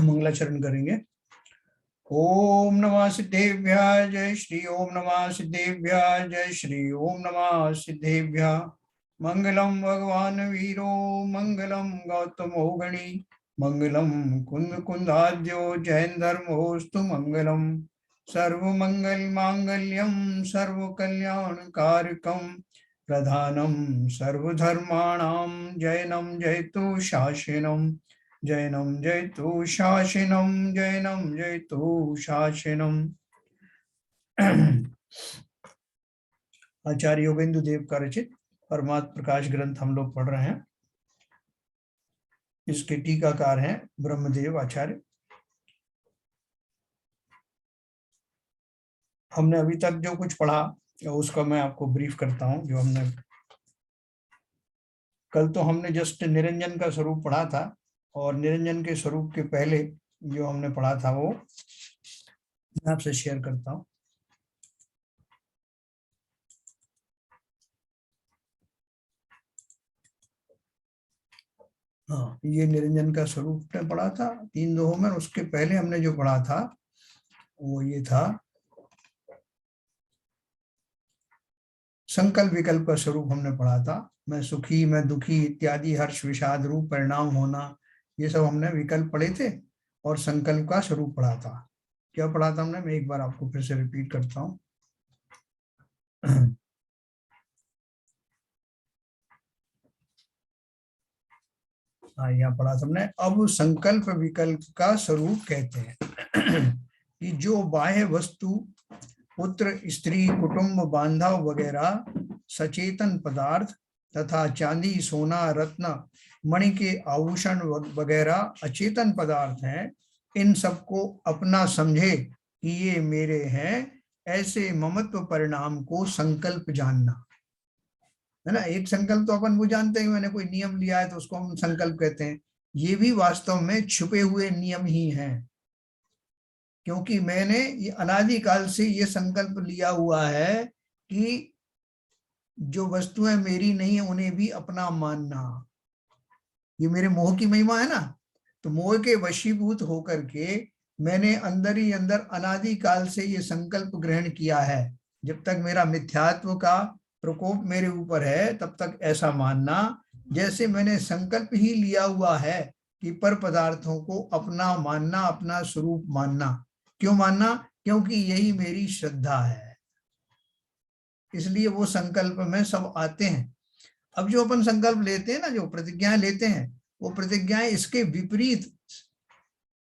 मंगलाचरण करेंगे। ओम नमः सिद्धेभ्यः जय श्री ओम नमः सिद्धेभ्यः जय श्री ओम नमः सिद्धेभ्यः। मंगलम भगवान वीरो मंगलम गौतमो गणी मंगलम कुंद कुंदाद्यो जैन धर्मोस्तु मंगलम सर्वमंगल मांगल्यम सर्व कल्याण कारकम प्रधानम सर्वधर्माणां जैनम जयतु शासनम जैनम जयतु शासनम जैनम जयतु शासनम। आचार्य योगेंद्र देव का रचित परमात्म प्रकाश ग्रंथ हम लोग पढ़ रहे हैं। इसके टीकाकार हैं ब्रह्मदेव आचार्य। हमने अभी तक जो कुछ पढ़ा उसका मैं आपको ब्रीफ करता हूं। जो हमने कल तो हमने जस्ट निरंजन का स्वरूप पढ़ा था, और निरंजन के स्वरूप के पहले जो हमने पढ़ा था वो मैं आपसे शेयर करता हूं। हाँ, ये निरंजन का स्वरूप ने पढ़ा था 3 दोहों में। उसके पहले हमने जो पढ़ा था वो ये था संकल्प विकल्प का स्वरूप हमने पढ़ा था। मैं सुखी, मैं दुखी इत्यादि हर्ष विषाद रूप परिणाम होना, ये सब हमने विकल्प पढ़े थे। और संकल्प का स्वरूप पढ़ा था। क्या पढ़ा था हमने, मैं एक बार आपको फिर से रिपीट करता हूँ। हाँ, यहाँ पढ़ा था हमने। अब संकल्प विकल्प का स्वरूप कहते हैं कि जो बाह्य वस्तु पुत्र स्त्री कुटुंब बांधव वगैरह सचेतन पदार्थ तथा चांदी सोना रत्न मणि के आभूषण वगैरह अचेतन पदार्थ हैं, इन सबको अपना समझे कि ये मेरे हैं, ऐसे ममत्व परिणाम को संकल्प जानना है ना। एक संकल्प तो अपन वो जानते हैं, मैंने कोई नियम लिया है तो उसको हम संकल्प कहते हैं। ये भी वास्तव में छुपे हुए नियम ही हैं, क्योंकि मैंने ये अनादिकाल से ये संकल्प लिया हुआ है कि जो वस्तुएं मेरी नहीं है उन्हें भी अपना मानना। ये मेरे मोह की महिमा है ना। तो मोह के वशीभूत होकर के मैंने अंदर ही अंदर अनादिकाल से ये संकल्प ग्रहण किया है, जब तक मेरा मिथ्यात्व का प्रकोप मेरे ऊपर है तब तक ऐसा मानना। जैसे मैंने संकल्प ही लिया हुआ है कि पर पदार्थों को अपना मानना, अपना स्वरूप मानना। क्यों मानना? क्योंकि यही मेरी श्रद्धा है, इसलिए वो संकल्प में सब आते हैं। अब जो अपन संकल्प लेते हैं ना, जो प्रतिज्ञाएं लेते हैं, वो प्रतिज्ञाएं इसके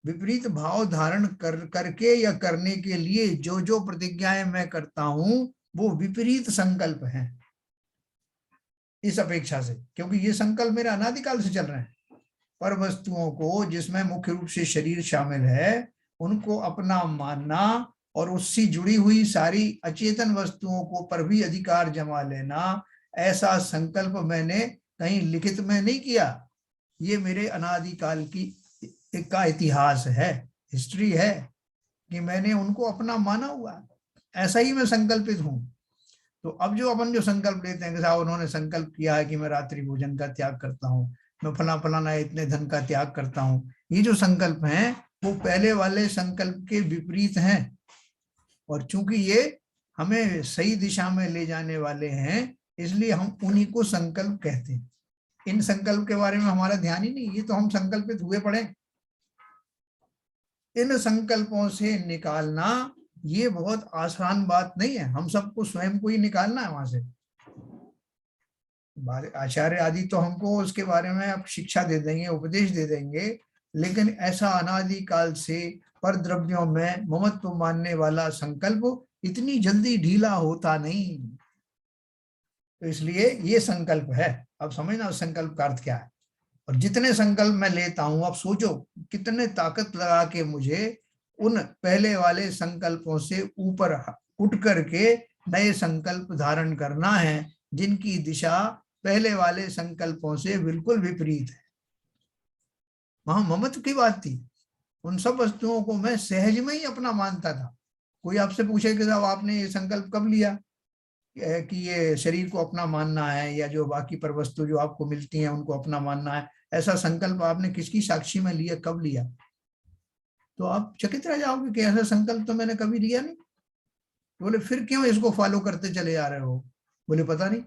विपरीत भाव धारण करके या करने के लिए जो प्रतिज्ञाएं मैं करता हूं वो विपरीत संकल्प हैं इस अपेक्षा से, क्योंकि ये संकल्प मेरे अनादिकाल से चल रहे हैं। पर वस्तुओं को, जिसमें मुख्य रूप से शरीर शामिल है, उनको अपना मानना और उससे जुड़ी हुई सारी अचेतन वस्तुओं को पर भी अधिकार जमा लेना, ऐसा संकल्प मैंने कहीं लिखित में नहीं किया। ये मेरे अनादिकाल का इतिहास है, हिस्ट्री है, कि मैंने उनको अपना माना हुआ, ऐसा ही मैं संकल्पित हूं। तो अब जो अपन जो संकल्प लेते हैं कि साहब उन्होंने संकल्प किया है कि मैं रात्रि भोजन का त्याग करता हूँ, मैं फलाना इतने धन का त्याग करता हूँ, ये जो संकल्प हैं वो पहले वाले संकल्प के विपरीत हैं। और चूंकि ये हमें सही दिशा में ले जाने वाले हैं, इसलिए हम उन्हीं को संकल्प कहते हैं। इन संकल्प के बारे में हमारा ध्यान ही नहीं, ये तो हम संकल्पित हुए पड़े। इन संकल्पों से निकालना ये बहुत आसान बात नहीं है, हम सबको स्वयं को ही निकालना है वहां से। आचार्य आदि तो हमको उसके बारे में अब शिक्षा दे देंगे, उपदेश दे देंगे, लेकिन ऐसा अनादिकाल से पर द्रव्यों में ममत्व मानने वाला संकल्प इतनी जल्दी ढीला होता नहीं। तो इसलिए ये संकल्प है। अब समझना संकल्प का अर्थ क्या है। और जितने संकल्प मैं लेता हूं, आप सोचो कितने ताकत लगा के मुझे उन पहले वाले संकल्पों से ऊपर उठ करके नए संकल्प धारण करना है, जिनकी दिशा पहले वाले संकल्पों से बिल्कुल विपरीत है। वहां ममत्व की बात थी, उन सब वस्तुओं को मैं सहज में ही अपना मानता था। कोई आपसे पूछे कि साहब आपने ये संकल्प कब लिया कि ये शरीर को अपना मानना है, या जो बाकी पर वस्तु जो आपको मिलती हैं उनको अपना मानना है, ऐसा संकल्प आपने किसकी साक्षी में लिया, कब लिया? तो आप चकित रह जाओगे कि ऐसा संकल्प तो मैंने कभी लिया नहीं। बोले फिर क्यों इसको फॉलो करते चले जा रहे हो? बोले पता नहीं,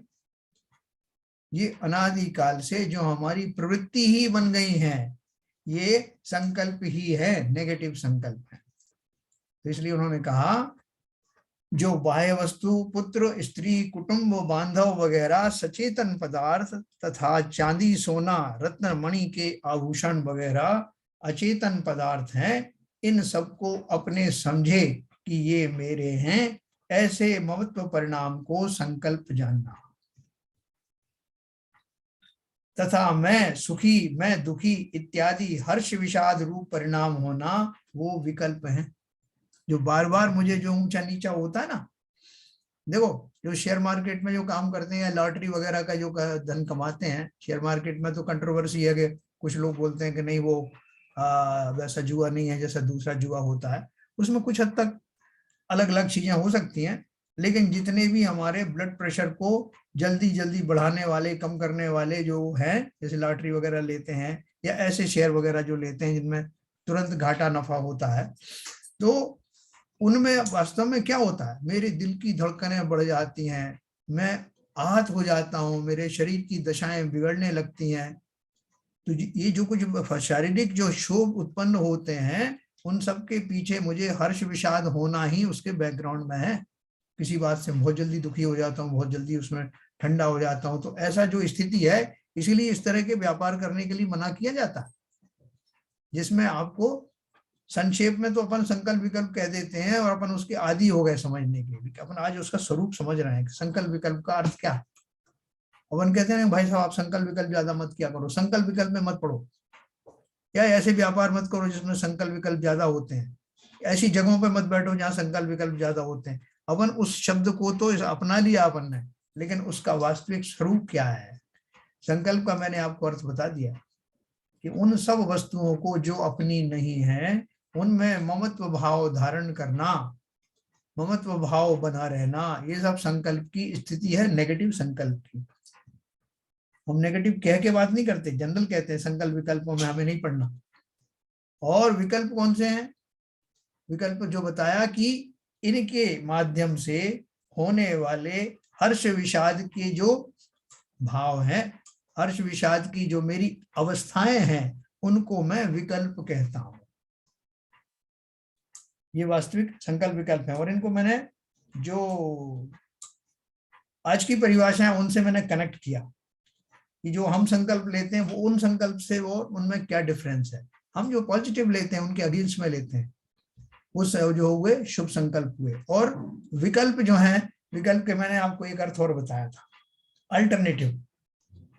ये अनादिकाल से जो हमारी प्रवृत्ति ही बन गई है, ये संकल्प ही है, नेगेटिव संकल्प है। तो इसलिए उन्होंने कहा जो बाह्य वस्तु, पुत्र, स्त्री, कुटुंब, बांधव वगैरह सचेतन पदार्थ तथा चांदी, सोना, रत्न, मणि के आभूषण वगैरह अचेतन पदार्थ हैं, इन सबको अपने समझे कि ये मेरे हैं, ऐसे ममत्व परिणाम को संकल्प जानना। तथा मैं सुखी, मैं दुखी इत्यादि हर्ष विषाद रूप परिणाम होना, वो विकल्प है। जो बार बार मुझे जो ऊंचा नीचा होता है ना, देखो जो शेयर मार्केट में जो काम करते हैं, लॉटरी वगैरह का जो धन कमाते हैं, शेयर मार्केट में तो कंट्रोवर्सी है कि कुछ लोग बोलते हैं कि नहीं वो वैसा जुआ नहीं है जैसा दूसरा जुआ होता है। उसमें कुछ हद तक अलग अलग चीजें हो सकती हैं, लेकिन जितने भी हमारे ब्लड प्रेशर को जल्दी जल्दी बढ़ाने वाले, कम करने वाले जो हैं, जैसे लॉटरी वगैरह लेते हैं या ऐसे शेयर वगैरह जो लेते हैं जिनमें तुरंत घाटा नफा होता है, तो उनमें वास्तव में क्या होता है, मेरे दिल की धड़कनें बढ़ जाती हैं, मैं आहत हो जाता हूँ, मेरे शरीर की दशाएं बिगड़ने लगती हैं। तो ये जो कुछ शारीरिक जो क्षोभ उत्पन्न होते हैं, उन सब के पीछे मुझे हर्ष विषाद होना ही उसके बैकग्राउंड में है। किसी बात से बहुत जल्दी दुखी हो जाता हूँ, बहुत जल्दी उसमें ठंडा हो जाता हूँ। तो ऐसा जो स्थिति है, इसीलिए इस तरह के व्यापार करने के लिए मना किया जाता है, जिसमें आपको संक्षेप में तो अपन संकल्प विकल्प कह देते हैं और अपन उसके आदी हो गए समझने के। अपन आज उसका स्वरूप समझ रहे हैं कि संकल्प विकल्प का अर्थ क्या है। अपन कहते हैं भाई साहब आप संकल्प विकल्प ज्यादा मत किया करो, संकल्प विकल्प में मत पड़ो, या ऐसे व्यापार मत करो जिसमें संकल्प विकल्प ज्यादा होते हैं, ऐसी जगहों पे मत बैठो जहां संकल्प विकल्प ज्यादा होते हैं। अपन उस शब्द को तो अपना लिया अपन ने, लेकिन उसका वास्तविक स्वरूप क्या है? संकल्प का मैंने आपको अर्थ बता दिया कि उन सब वस्तुओं को जो अपनी नहीं है, उनमें ममत्व भाव धारण करना, ममत्व भाव बना रहना, ये सब संकल्प की स्थिति है, नेगेटिव संकल्प की। हम नेगेटिव कह के बात नहीं करते, जनरल कहते हैं संकल्प विकल्पों में हमें नहीं पढ़ना। और विकल्प कौन से हैं? विकल्प जो बताया कि इनके माध्यम से होने वाले हर्ष विषाद के जो भाव हैं, हर्ष विषाद की जो मेरी अवस्थाएं हैं, उनको मैं विकल्प कहता हूं। ये वास्तविक संकल्प विकल्प है। और इनको मैंने जो आज की परिभाषा है उनसे मैंने कनेक्ट किया कि जो हम संकल्प लेते हैं वो उन संकल्प से वो उनमें क्या डिफरेंस है। हम जो पॉजिटिव लेते हैं उनके अगेंस्ट में लेते हैं, उस जो हुए शुभ संकल्प हुए। और विकल्प जो है, विकल्प के मैंने आपको एक अर्थ और बताया था, अल्टरनेटिव।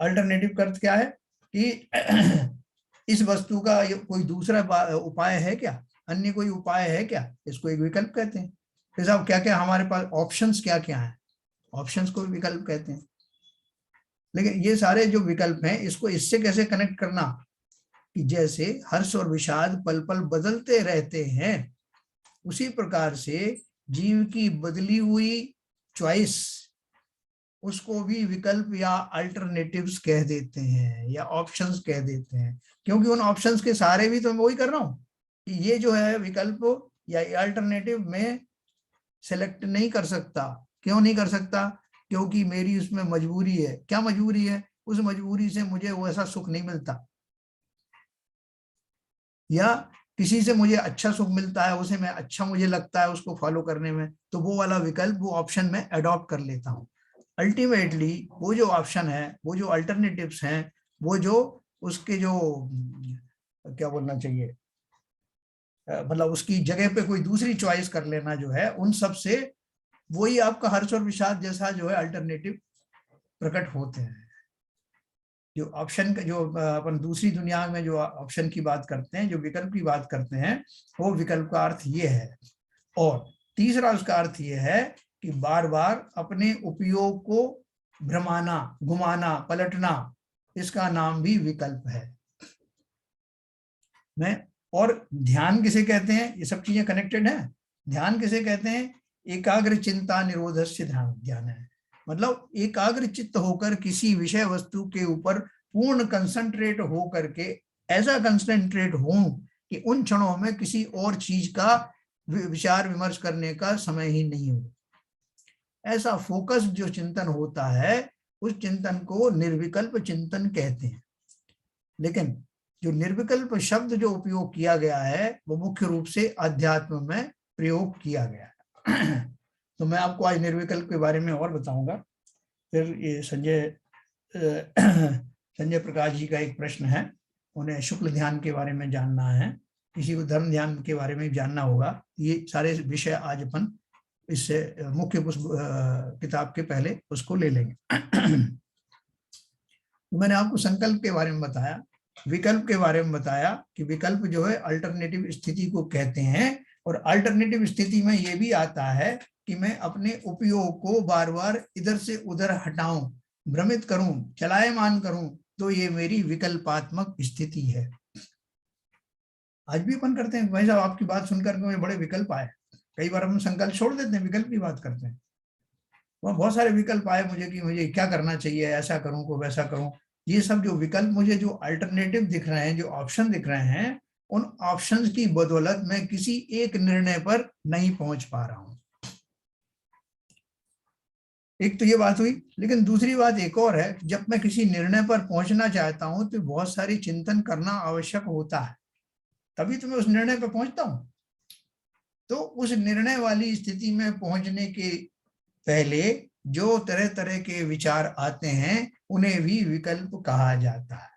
अल्टरनेटिव का अर्थ क्या है कि इस वस्तु का कोई दूसरा उपाय है क्या, अन्य कोई उपाय है क्या, इसको एक विकल्प कहते हैं। फिर साहब क्या क्या हमारे पास ऑप्शंस क्या क्या हैं, ऑप्शंस को विकल्प कहते हैं। लेकिन ये सारे जो विकल्प हैं, इसको इससे कैसे कनेक्ट करना कि जैसे हर्ष और विषाद पल पल बदलते रहते हैं, उसी प्रकार से जीव की बदली हुई चॉइस, उसको भी विकल्प या अल्टरनेटिव्स कह देते हैं या ऑप्शंस कह देते हैं। क्योंकि उन ऑप्शंस के सारे भी तो मैं वही कर रहा हूं कि ये जो है विकल्प या अल्टरनेटिव में सेलेक्ट नहीं कर सकता। क्यों नहीं कर सकता? क्योंकि मेरी उसमें मजबूरी है। क्या मजबूरी है? उस मजबूरी से मुझे वैसा सुख नहीं मिलता, या किसी से मुझे अच्छा सुख मिलता है, उसे मैं अच्छा मुझे लगता है उसको फॉलो करने में, तो वो वाला विकल्प, वो ऑप्शन में अडॉप्ट कर लेता हूँ। अल्टीमेटली वो जो ऑप्शन है, वो जो अल्टरनेटिव्स हैं, वो जो उसके जो क्या बोलना चाहिए, मतलब उसकी जगह पे कोई दूसरी चॉइस कर लेना जो है, उन सब से वही आपका हर्ष और विषाद जैसा जो है अल्टरनेटिव प्रकट होते हैं। जो ऑप्शन का जो अपन दूसरी दुनिया में जो ऑप्शन की बात करते हैं, जो विकल्प की बात करते हैं, वो विकल्प का अर्थ ये है। और तीसरा उसका अर्थ ये है कि बार बार अपने उपयोग को भ्रमाना, घुमाना, पलटना, इसका नाम भी विकल्प है। और ध्यान किसे कहते हैं? ये सब चीजें कनेक्टेड है। ध्यान किसे कहते हैं? एकाग्र चिंता निरोधस्य ध्यान है। मतलब एकाग्र चित्त होकर किसी विषय वस्तु के ऊपर पूर्ण कंसंट्रेट हो करके, ऐसा कंसंट्रेट हो कि उन क्षणों में किसी और चीज का विचार विमर्श करने का समय ही नहीं हो। ऐसा फोकस जो चिंतन होता है उस चिंतन को निर्विकल्प चिंतन कहते हैं। लेकिन जो निर्विकल्प शब्द जो उपयोग किया गया है वो मुख्य रूप से अध्यात्म में प्रयोग किया गया है। तो मैं आपको आज निर्विकल्प के बारे में और बताऊंगा। फिर ये संजय प्रकाश जी का एक प्रश्न है, उन्हें शुक्ल ध्यान के बारे में जानना है, किसी को धर्म ध्यान के बारे में जानना होगा। ये सारे विषय आज अपन इससे मुख्य किताब के पहले उसको ले लेंगे। मैंने आपको संकल्प के बारे में बताया, विकल्प के बारे में बताया कि विकल्प जो है अल्टरनेटिव स्थिति को कहते हैं, और अल्टरनेटिव स्थिति में ये भी आता है कि मैं अपने उपयोग को बार बार इधर से उधर हटाऊं, भ्रमित करूं, चलायमान करूं, तो ये मेरी विकल्पात्मक स्थिति है। आज भी अपन करते हैं भाई साहब, आपकी बात सुनकर मुझे बड़े विकल्प आए, कई बार हम संकल्प छोड़ देते हैं, विकल्प की बात करते हैं। वह बहुत सारे विकल्प आए मुझे कि मुझे क्या करना चाहिए, ऐसा करूं को वैसा करूं। ये सब जो विकल्प मुझे जो अल्टरनेटिव दिख रहे हैं, जो ऑप्शन दिख रहे हैं, उन ऑप्शंस की बदौलत मैं किसी एक निर्णय पर नहीं पहुंच पा रहा हूं। एक तो ये बात हुई, लेकिन दूसरी बात एक और है, जब मैं किसी निर्णय पर पहुंचना चाहता हूं तो बहुत सारी चिंतन करना आवश्यक होता है, तभी तो मैं उस निर्णय पर पहुंचता हूं। तो उस निर्णय वाली स्थिति में पहुंचने के पहले जो तरह तरह के विचार आते हैं उन्हें भी विकल्प कहा जाता है।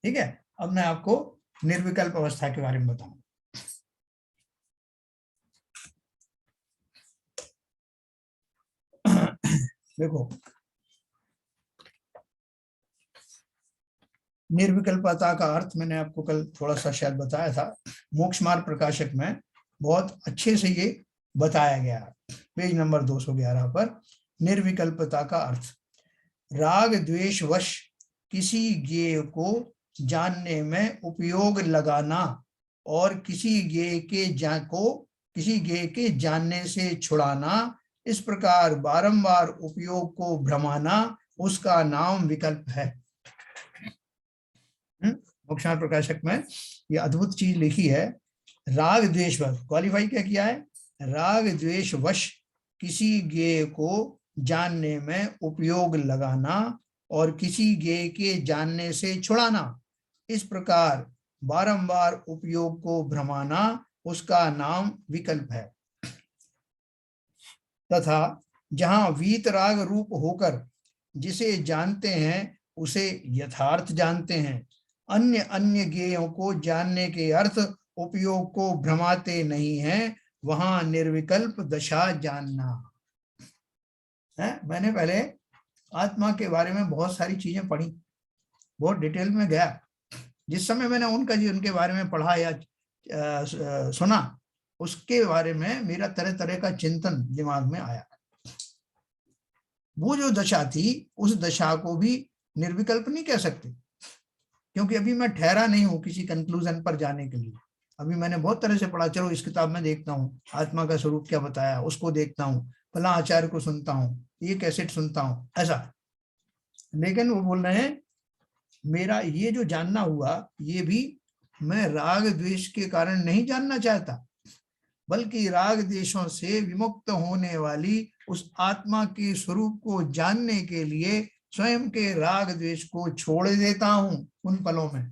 ठीक है, अब मैं आपको निर्विकल्प अवस्था के बारे में बताऊं। देखो, निर्विकल्पता का अर्थ मैंने आपको कल थोड़ा सा शायद बताया था, मोक्ष मार्ग प्रकाशक में बहुत अच्छे से ये बताया गया, पेज नंबर 211 पर। निर्विकल्पता का अर्थ राग द्वेष वश किसी ज्ञेय को जानने में उपयोग लगाना और किसी ज्ञेय के जानने से छुड़ाना, इस प्रकार बारंबार उपयोग को भ्रमाना, उसका नाम विकल्प है। मोक्ष मार्ग प्रकाशक में ये अद्भुत चीज लिखी है, राग द्वेष वश, क्वालिफाई क्या किया है, राग द्वेष वश किसी ज्ञेय को जानने में उपयोग लगाना और किसी ज्ञेय के जानने से छुड़ाना, इस प्रकार बारंबार उपयोग को भ्रमाना, उसका नाम विकल्प है। तथा जहां वीतराग रूप होकर जिसे जानते हैं उसे यथार्थ जानते हैं, अन्य अन्य ज्ञेयों को जानने के अर्थ उपयोग को भ्रमाते नहीं हैं, वहां निर्विकल्प दशा जानना है। मैंने पहले आत्मा के बारे में बहुत सारी चीजें पढ़ी, बहुत डिटेल में गया। जिस समय मैंने उनके बारे में पढ़ा या सुना, उसके बारे में मेरा तरह तरह का चिंतन दिमाग में आया। वो जो दशा थी, उस दशा को भी निर्विकल्प नहीं कह सकते, क्योंकि अभी मैं ठहरा नहीं हूं किसी कंक्लूजन पर जाने के लिए। अभी मैंने बहुत तरह से पढ़ा, चलो इस किताब में देखता हूँ आत्मा का स्वरूप क्या बताया, उसको देखता हूँ, फला आचार्य को सुनता हूँ, ये कैसेट सुनता हूँ, ऐसा। लेकिन वो बोल रहे हैं मेरा ये जो जानना हुआ, ये भी मैं राग द्वेष के कारण नहीं जानना चाहता, बल्कि राग द्वेषों से विमुक्त होने वाली उस आत्मा के स्वरूप को जानने के लिए स्वयं के राग द्वेष को छोड़ देता हूं उन पलों में।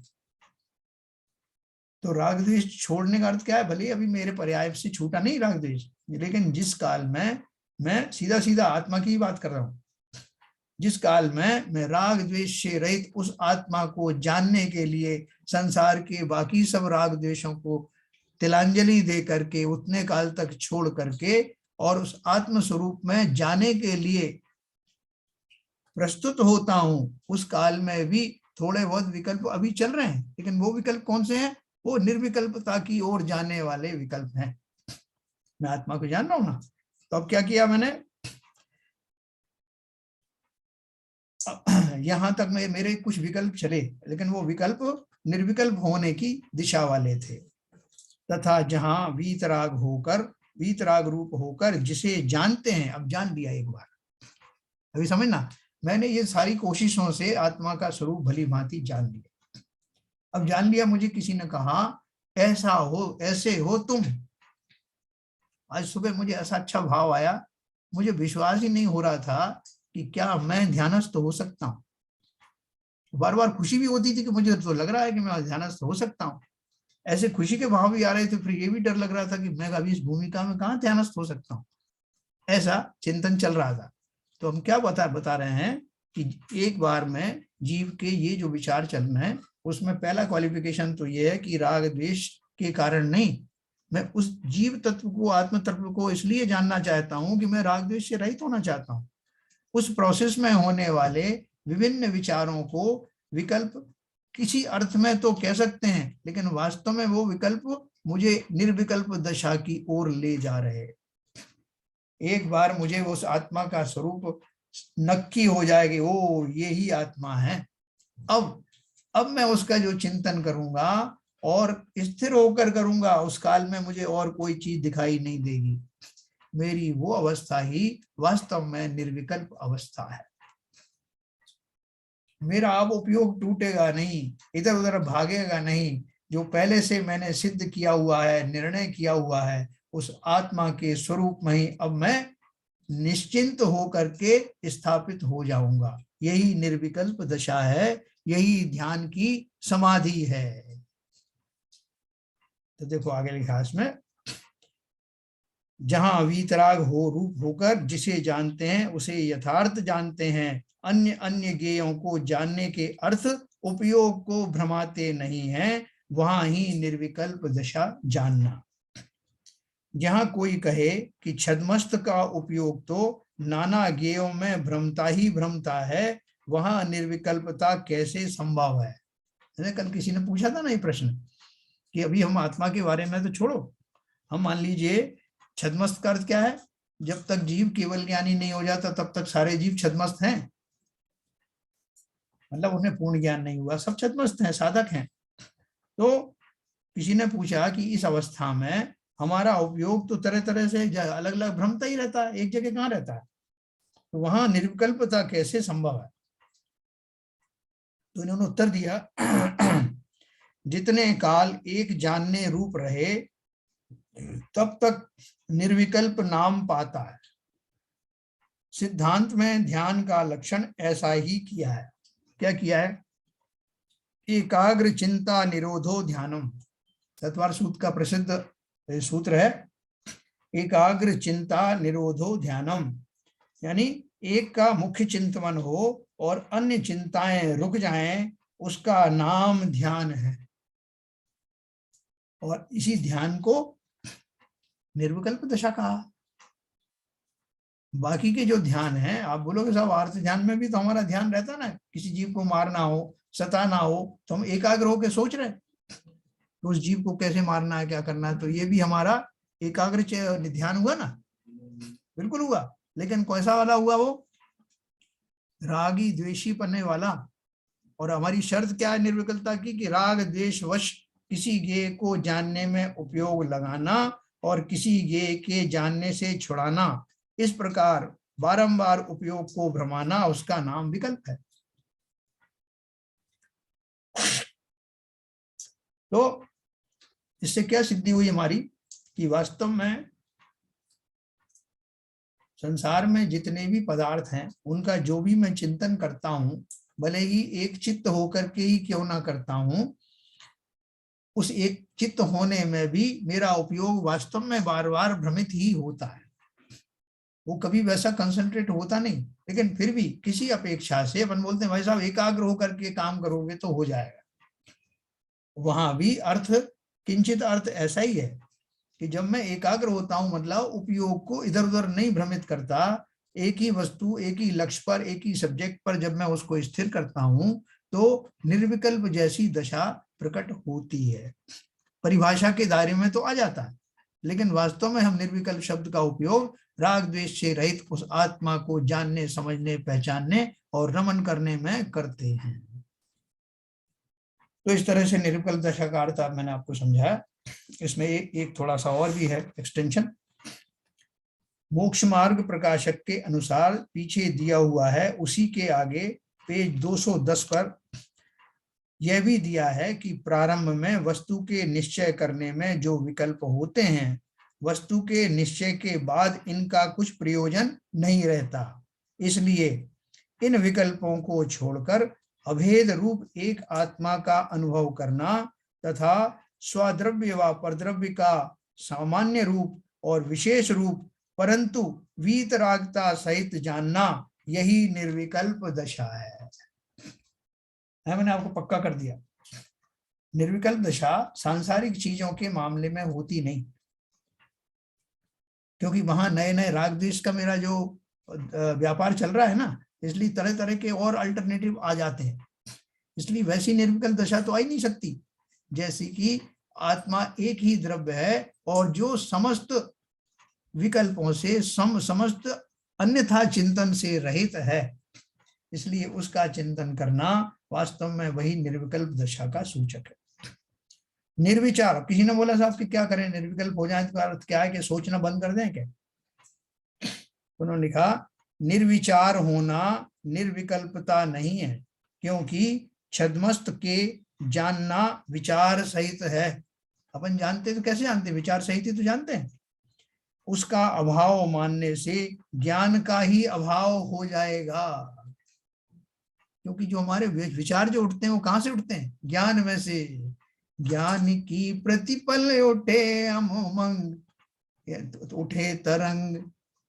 तो राग द्वेष छोड़ने का अर्थ क्या है, भले अभी मेरे पर्याय से छूटा नहीं राग द्वेष, लेकिन जिस काल में मैं सीधा सीधा आत्मा की बात कर रहा हूं, जिस काल में मैं राग द्वेष से रहित उस आत्मा को जानने के लिए संसार के बाकी सब राग द्वेषों को तिलांजलि दे करके उतने काल तक छोड़ करके और उस आत्म स्वरूप में जाने के लिए प्रस्तुत होता हूं, उस काल में भी थोड़े बहुत विकल्प अभी चल रहे हैं। लेकिन वो विकल्प कौन से हैं, वो निर्विकल्पता की ओर जाने वाले विकल्प हैं। मैं आत्मा को जान रहा हूं ना, तो अब क्या किया मैंने, यहां तक मेरे कुछ विकल्प चले, लेकिन वो विकल्प निर्विकल्प होने की दिशा वाले थे। तथा जहां वीतराग रूप होकर जिसे जानते हैं, अब जान लिया एक बार, अभी समझना, मैंने ये सारी कोशिशों से आत्मा का स्वरूप भली भांति जान लिया। अब जान लिया, मुझे किसी ने कहा ऐसा हो, ऐसे हो तुम। आज सुबह मुझे ऐसा अच्छा भाव आया, मुझे विश्वास ही नहीं हो रहा था कि क्या मैं ध्यानस्थ हो सकता हूँ। बार बार खुशी भी होती थी कि मुझे तो लग रहा है कि मैं ध्यानस्थ हो सकता हूँ, ऐसे खुशी के भाव भी आ रहे थे, फिर ये भी डर लग रहा था कि मैं अभी इस भूमिका में कहाँ ध्यानस्थ हो सकता हूँ। ऐसा चिंतन चल रहा था। तो हम क्या बता रहे हैं कि एक बार में जीव के ये जो विचार चल रहे हैं, उसमें पहला क्वालिफिकेशन तो ये है कि राग द्वेष के कारण नहीं, मैं उस जीव तत्व को, आत्म तत्व को इसलिए जानना चाहता हूं कि मैं राग द्वेष से रहित होना चाहता हूं। उस प्रोसेस में होने वाले विभिन्न विचारों को विकल्प किसी अर्थ में तो कह सकते हैं, लेकिन वास्तव में वो विकल्प मुझे निर्विकल्प दशा की ओर ले जा रहे हैं। एक बार मुझे उस आत्मा का स्वरूप नक्की हो जाएगी, ओ ये ही आत्मा है, अब मैं उसका जो चिंतन करूंगा और स्थिर होकर करूंगा, उस काल में मुझे और कोई चीज दिखाई नहीं देगी। मेरी वो अवस्था ही वास्तव में निर्विकल्प अवस्था है। मेरा अब उपयोग टूटेगा नहीं, इधर उधर भागेगा नहीं। जो पहले से मैंने सिद्ध किया हुआ है, निर्णय किया हुआ है, उस आत्मा के स्वरूप में ही अब मैं निश्चिंत होकर के स्थापित हो जाऊंगा। यही निर्विकल्प दशा है, यही ध्यान की समाधि है। तो देखो आगे लिखा इसमें, जहां वीतराग हो रूप होकर जिसे जानते हैं उसे यथार्थ जानते हैं, अन्य अन्य ज्ञेयों को जानने के अर्थ उपयोग को भ्रमाते नहीं हैं, वहां ही निर्विकल्प दशा जानना। जहां कोई कहे कि छद्मस्त का उपयोग तो नाना ज्ञेयों में भ्रमता ही भ्रमता है, वहां निर्विकल्पता कैसे संभव है। कल किसी ने पूछा था ना ये प्रश्न कि अभी हम आत्मा के बारे में तो छोड़ो, हम मान लीजिए छद्मस्त का अर्थ क्या है, जब तक जीव केवल ज्ञानी नहीं हो जाता तब तक सारे जीव छद्मस्त हैं, मतलब उन्हें पूर्ण ज्ञान नहीं हुआ, सब छद्मस्त हैं, साधक हैं। तो किसी ने पूछा कि इस अवस्था में हमारा उपयोग तो तरह तरह से अलग अलग भ्रमता ही रहता है, एक जगह कहाँ रहता है, तो वहां निर्विकल्पता कैसे संभव है। तो इन्होंने उत्तर दिया, जितने काल एक जानने रूप रहे तब तक निर्विकल्प नाम पाता है। सिद्धांत में ध्यान का लक्षण ऐसा ही किया है। क्या किया है? एकाग्र चिंता निरोधो ध्यानम, चतवार सूत्र का प्रसिद्ध सूत्र है, एकाग्र चिंता निरोधो ध्यानम, यानी एक का मुख्य चिंतन हो और अन्य चिंताएं रुक जाएं, उसका नाम ध्यान है। और इसी ध्यान को निर्विकल्प दशा कहा। बाकी के जो ध्यान है, आप बोलोगे साहब आर्थ ध्यान में भी तो हमारा ध्यान रहता ना, किसी जीव को मारना हो, सताना हो, तो हम एकाग्र होकर सोच रहे तो उस जीव को कैसे मारना है, क्या करना है, तो ये भी हमारा एकाग्र ध्यान हुआ ना, बिल्कुल हुआ। लेकिन कैसा वाला हुआ? वो रागी द्वेषी पन्ने वाला। और हमारी शर्त क्या है निर्विकल्पता की, कि राग द्वेष वश किसी ज्ञेय को जानने में उपयोग लगाना और किसी ज्ञेय के जानने से छुड़ाना, इस प्रकार बारंबार उपयोग को भ्रमाना, उसका नाम विकल्प है। तो इससे क्या सिद्धि हुई हमारी, कि वास्तव में संसार में जितने भी पदार्थ हैं उनका जो भी मैं चिंतन करता हूं, भले ही एक चित्त होकर के ही क्यों ना करता हूं, उस एक चित्त होने में भी मेरा उपयोग वास्तव में बार बार भ्रमित ही होता है। वो कभी वैसा कंसंट्रेट होता नहीं, लेकिन फिर भी किसी अपेक्षा से अपन बोलते हैं भाई साहब एकाग्र होकर के काम करोगे तो हो जाएगा। वहां भी अर्थ, किंचित अर्थ ऐसा ही है कि जब मैं एकाग्र होता हूं, मतलब उपयोग को इधर उधर नहीं भ्रमित करता, एक ही वस्तु, एक ही लक्ष्य पर, एक ही सब्जेक्ट पर जब मैं उसको स्थिर करता हूं, तो निर्विकल्प जैसी दशा प्रकट होती है। परिभाषा के दायरे में तो आ जाता है, लेकिन वास्तव में हम निर्विकल्प शब्द का उपयोग राग द्वेष से रहित उस आत्मा को जानने, समझने, पहचानने और रमन करने में करते हैं। तो इस तरह से निर्विकल्प दशा का अर्थ मैंने आपको समझाया। इसमें एक थोड़ा सा और भी है एक्सटेंशन। मोक्ष मार्ग प्रकाशक के अनुसार पीछे दिया हुआ है, उसी के आगे पेज 210 पर यह भी दिया है कि प्रारंभ में वस्तु के निश्चय करने में जो विकल्प होते हैं, वस्तु के निश्चय के बाद इनका कुछ प्रयोजन नहीं रहता। इसलिए इन विकल्पों को छोड़कर अभेद रूप एक आत्मा का अनुभव करना तथा स्वद्रव्य व परद्रव्य का सामान्य रूप और विशेष रूप परंतु वीतरागता सहित जानना, यही निर्विकल्प दशा है। मैंने आपको पक्का कर दिया, निर्विकल्प दशा सांसारिक चीजों के मामले में होती नहीं, क्योंकि वहां नए नए राग द्वेष का मेरा जो व्यापार चल रहा है ना, इसलिए तरह तरह के और अल्टरनेटिव आ जाते हैं। इसलिए वैसी निर्विकल्प दशा तो आ ही नहीं सकती जैसी कि आत्मा एक ही द्रव्य है और जो समस्त विकल्पों से समस्त अन्यथा चिंतन से रहित है। इसलिए उसका चिंतन करना वास्तव में वही निर्विकल्प दशा का सूचक है। निर्विचार, किसी ने बोला साहब कि क्या करें, निर्विकल्प हो जाए तो अर्थ क्या है कि सोचना बंद कर दें क्या? उन्होंने लिखा निर्विचार होना निर्विकल्पता नहीं है, क्योंकि छद्मस्त के जानना विचार सहित है। अपन जानते तो कैसे जानते, विचार सहित ही तो जानते हैं। उसका अभाव मानने से ज्ञान का ही अभाव हो जाएगा, क्योंकि जो हमारे विचार जो उठते हैं वो कहां से उठते हैं? ज्ञान में से। ज्ञान की प्रतिपल उठे अमोमंग, उठे तरंग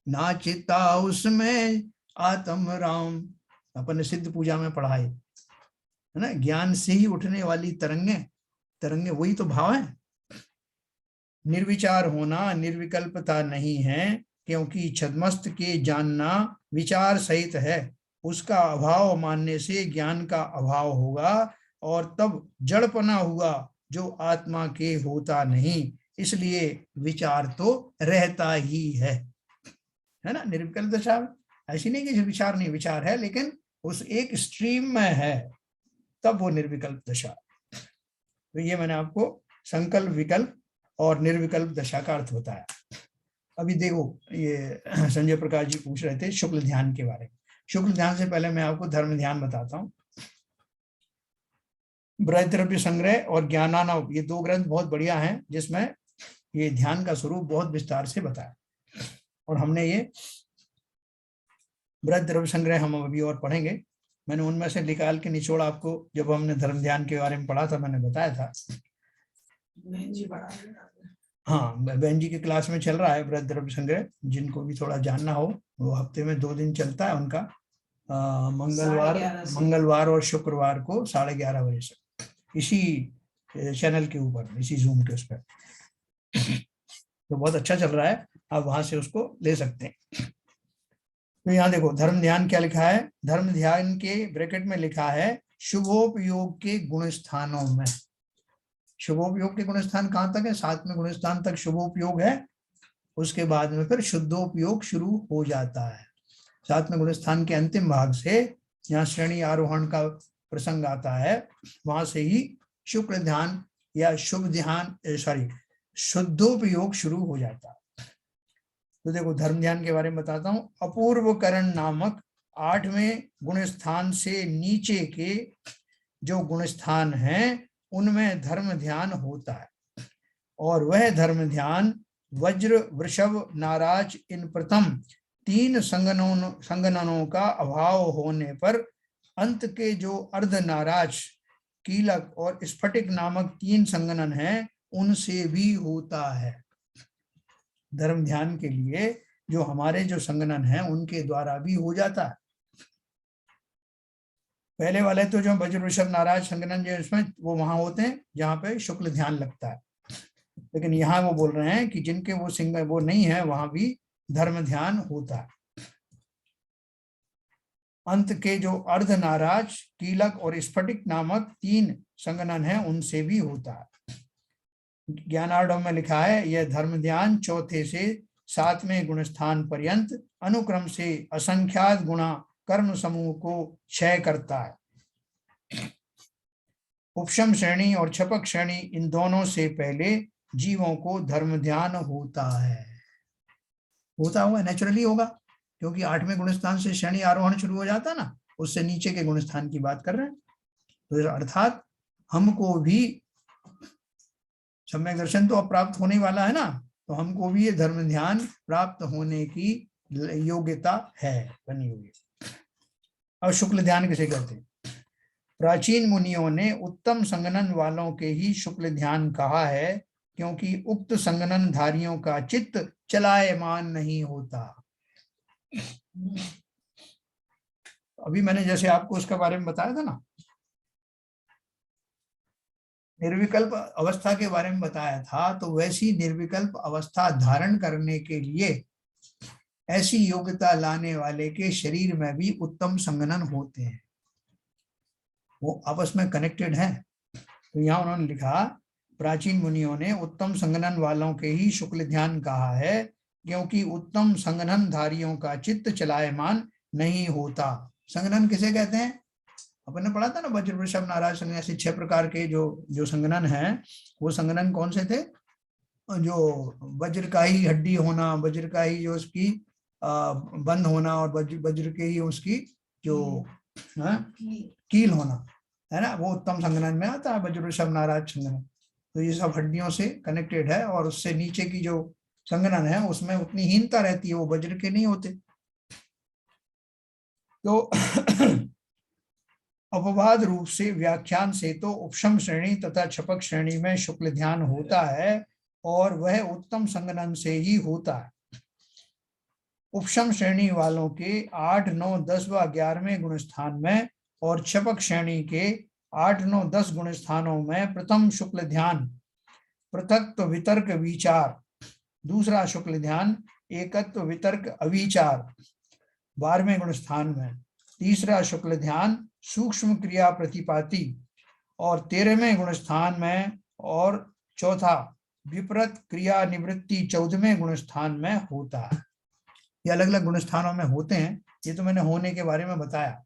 नाचिता उसमें आत्म राम। अपन ने सिद्ध पूजा में पढ़ा है ना, ज्ञान से ही उठने वाली तरंगे वही तो भाव है। निर्विचार होना निर्विकल्पता नहीं है, क्योंकि छद्मस्त के जानना विचार सहित है। उसका अभाव मानने से ज्ञान का अभाव होगा और तब जड़पना हुआ जो आत्मा के होता नहीं। इसलिए विचार तो रहता ही है ना। निर्विकल्प दशा ऐसी नहीं कि विचार नहीं, विचार है लेकिन उस एक स्ट्रीम में है, तब वो निर्विकल्प दशा। तो ये मैंने आपको संकल्प विकल्प और निर्विकल्प दशा का अर्थ बताया। अभी देखो, ये संजय प्रकाश जी पूछ रहे थे शुक्ल ध्यान के बारे में। शुक्ल ध्यान से पहले मैं आपको धर्म ध्यान बताता हूँ। बृहद्रव्य संग्रह और ज्ञानानव, ये दो ग्रंथ बहुत बढ़िया हैं जिसमें ये ध्यान का स्वरूप बहुत विस्तार से बताया। और हमने ये बृहद्रव्य संग्रह हम अभी और पढ़ेंगे। मैंने उनमें से निकाल के निचोड़ आपको, जब हमने धर्म ध्यान के बारे में पढ़ा था, मैंने बताया था। हाँ, बहन जी की क्लास में चल रहा है बृहद्रव्य संग्रह। जिनको भी थोड़ा जानना हो, वो हफ्ते में 2 दिन चलता है उनका, मंगलवार और शुक्रवार को 11:30 बजे से, इसी चैनल के ऊपर, इसी जूम के उस पर। तो बहुत अच्छा चल रहा है, आप वहां से उसको ले सकते हैं। तो यहाँ देखो धर्म ध्यान क्या लिखा है। धर्म ध्यान के ब्रैकेट में लिखा है शुभोपयोग के गुण स्थानों में। शुभोपयोग के गुण स्थान कहाँ तक है? 7वें गुण स्थान तक शुभोपयोग है, उसके बाद में फिर शुद्धोपयोग शुरू हो जाता है। 7वें गुण स्थान के अंतिम भाग से यहाँ श्रेणी आरोहण का प्रसंग आता है, वहां से ही शुक्ल ध्यान या शुभ ध्यान शुद्धोपयोग शुरू हो जाता है। तो देखो धर्म ध्यान के बारे में बताता हूँ। अपूर्व करण नामक 8वें गुण स्थान से नीचे के जो गुण स्थान हैं उनमें धर्म ध्यान होता है, और वह धर्म ध्यान वज्र वृषभ नाराज इन प्रथम 3 संगननों का अभाव होने पर अंत के जो अर्ध नाराज, कीलक और स्फटिक नामक 3 संगनन हैं उनसे भी होता है। धर्म ध्यान के लिए जो हमारे जो संगनन हैं उनके द्वारा भी हो जाता है। पहले वाले तो जो वज्र वृषभ नाराज संगनन जो इसमें वो वहां होते हैं जहाँ पे शुक्ल ध्यान लगता है, लेकिन यहाँ वो बोल रहे हैं कि जिनके वो सिंग वो नहीं है वहां भी धर्म ध्यान होता है। अंत के जो अर्ध नाराज, कीलक और स्फटिक नामक 3 संगनन हैं उनसे भी होता है। ज्ञानार्णव में लिखा है यह धर्म ध्यान 4थे से 7वें गुण स्थान पर्यंत अनुक्रम से असंख्यात गुणा कर्म समूह को क्षय करता है। उपशम श्रेणी और छपक श्रेणी, इन दोनों से पहले जीवों को धर्म ध्यान होता है। होता होगा, नेचुरली होगा, क्योंकि 8वें गुणस्थान से श्रेणी आरोहण शुरू हो जाता है ना, उससे नीचे के गुणस्थान की बात कर रहे हैं। तो अर्थात हमको भी सम्यक दर्शन तो अब प्राप्त होने वाला है ना, तो हमको भी ये धर्म ध्यान प्राप्त होने की योग्यता है, बनी हुई है। अब शुक्ल ध्यान किसे कहते हैं? प्राचीन मुनियों ने उत्तम संगनन वालों के ही शुक्ल ध्यान कहा है, क्योंकि उक्त संगनन धारियों का चित्त चलायमान नहीं होता। अभी मैंने जैसे आपको उसके बारे में बताया था ना, निर्विकल्प अवस्था के बारे में बताया था, तो वैसी निर्विकल्प अवस्था धारण करने के लिए ऐसी योग्यता लाने वाले के शरीर में भी उत्तम संगनन होते हैं, वो आपस में कनेक्टेड है। तो यहाँ उन्होंने लिखा, प्राचीन मुनियों ने उत्तम संगनन वालों के ही शुक्ल ध्यान कहा है, क्योंकि उत्तम संगनन धारियों का चित्त चलायमान नहीं होता। संगनन किसे कहते हैं? अपन ने पढ़ा था ना, वज्र वृषभ नाराज संगनन, ऐसे 6 प्रकार के जो संगनन है, वो संगनन कौन से थे? जो वज्र का ही हड्डी होना, वज्र का ही जो उसकी बंद होना, और वज्र के ही उसकी जो कील होना है ना, वो उत्तम संगनन में आता है, वज्र वृषभ नाराज संगनन। तो ये सब हड्डियों से कनेक्टेड है, और उससे नीचे की जो संगनन है उसमें उतनी हीनता रहती है, वो वज्र के नहीं होते। तो अपवाद रूप से व्याख्यान से तो उपशम श्रेणी तथा छपक श्रेणी में शुक्ल ध्यान होता है, और वह उत्तम संगनन से ही होता है। उपशम श्रेणी वालों के 8, 9, 10 व 11वें गुण स्थान में, और छपक श्रेणी के 8, 9, 10 गुण स्थानों में प्रथम शुक्ल ध्यान पृथक्त्व वितर्क विचार, दूसरा शुक्ल ध्यान एकत्व वितर्क अविचार 12वें गुण स्थान में, तीसरा शुक्ल ध्यान सूक्ष्म क्रिया प्रतिपाती और 13वें गुण स्थान में, और चौथा विपरीत क्रिया निवृत्ति 14वें गुण स्थान में होता है। ये अलग अलग गुण स्थानों में होते हैं, ये तो मैंने होने के बारे में बताया,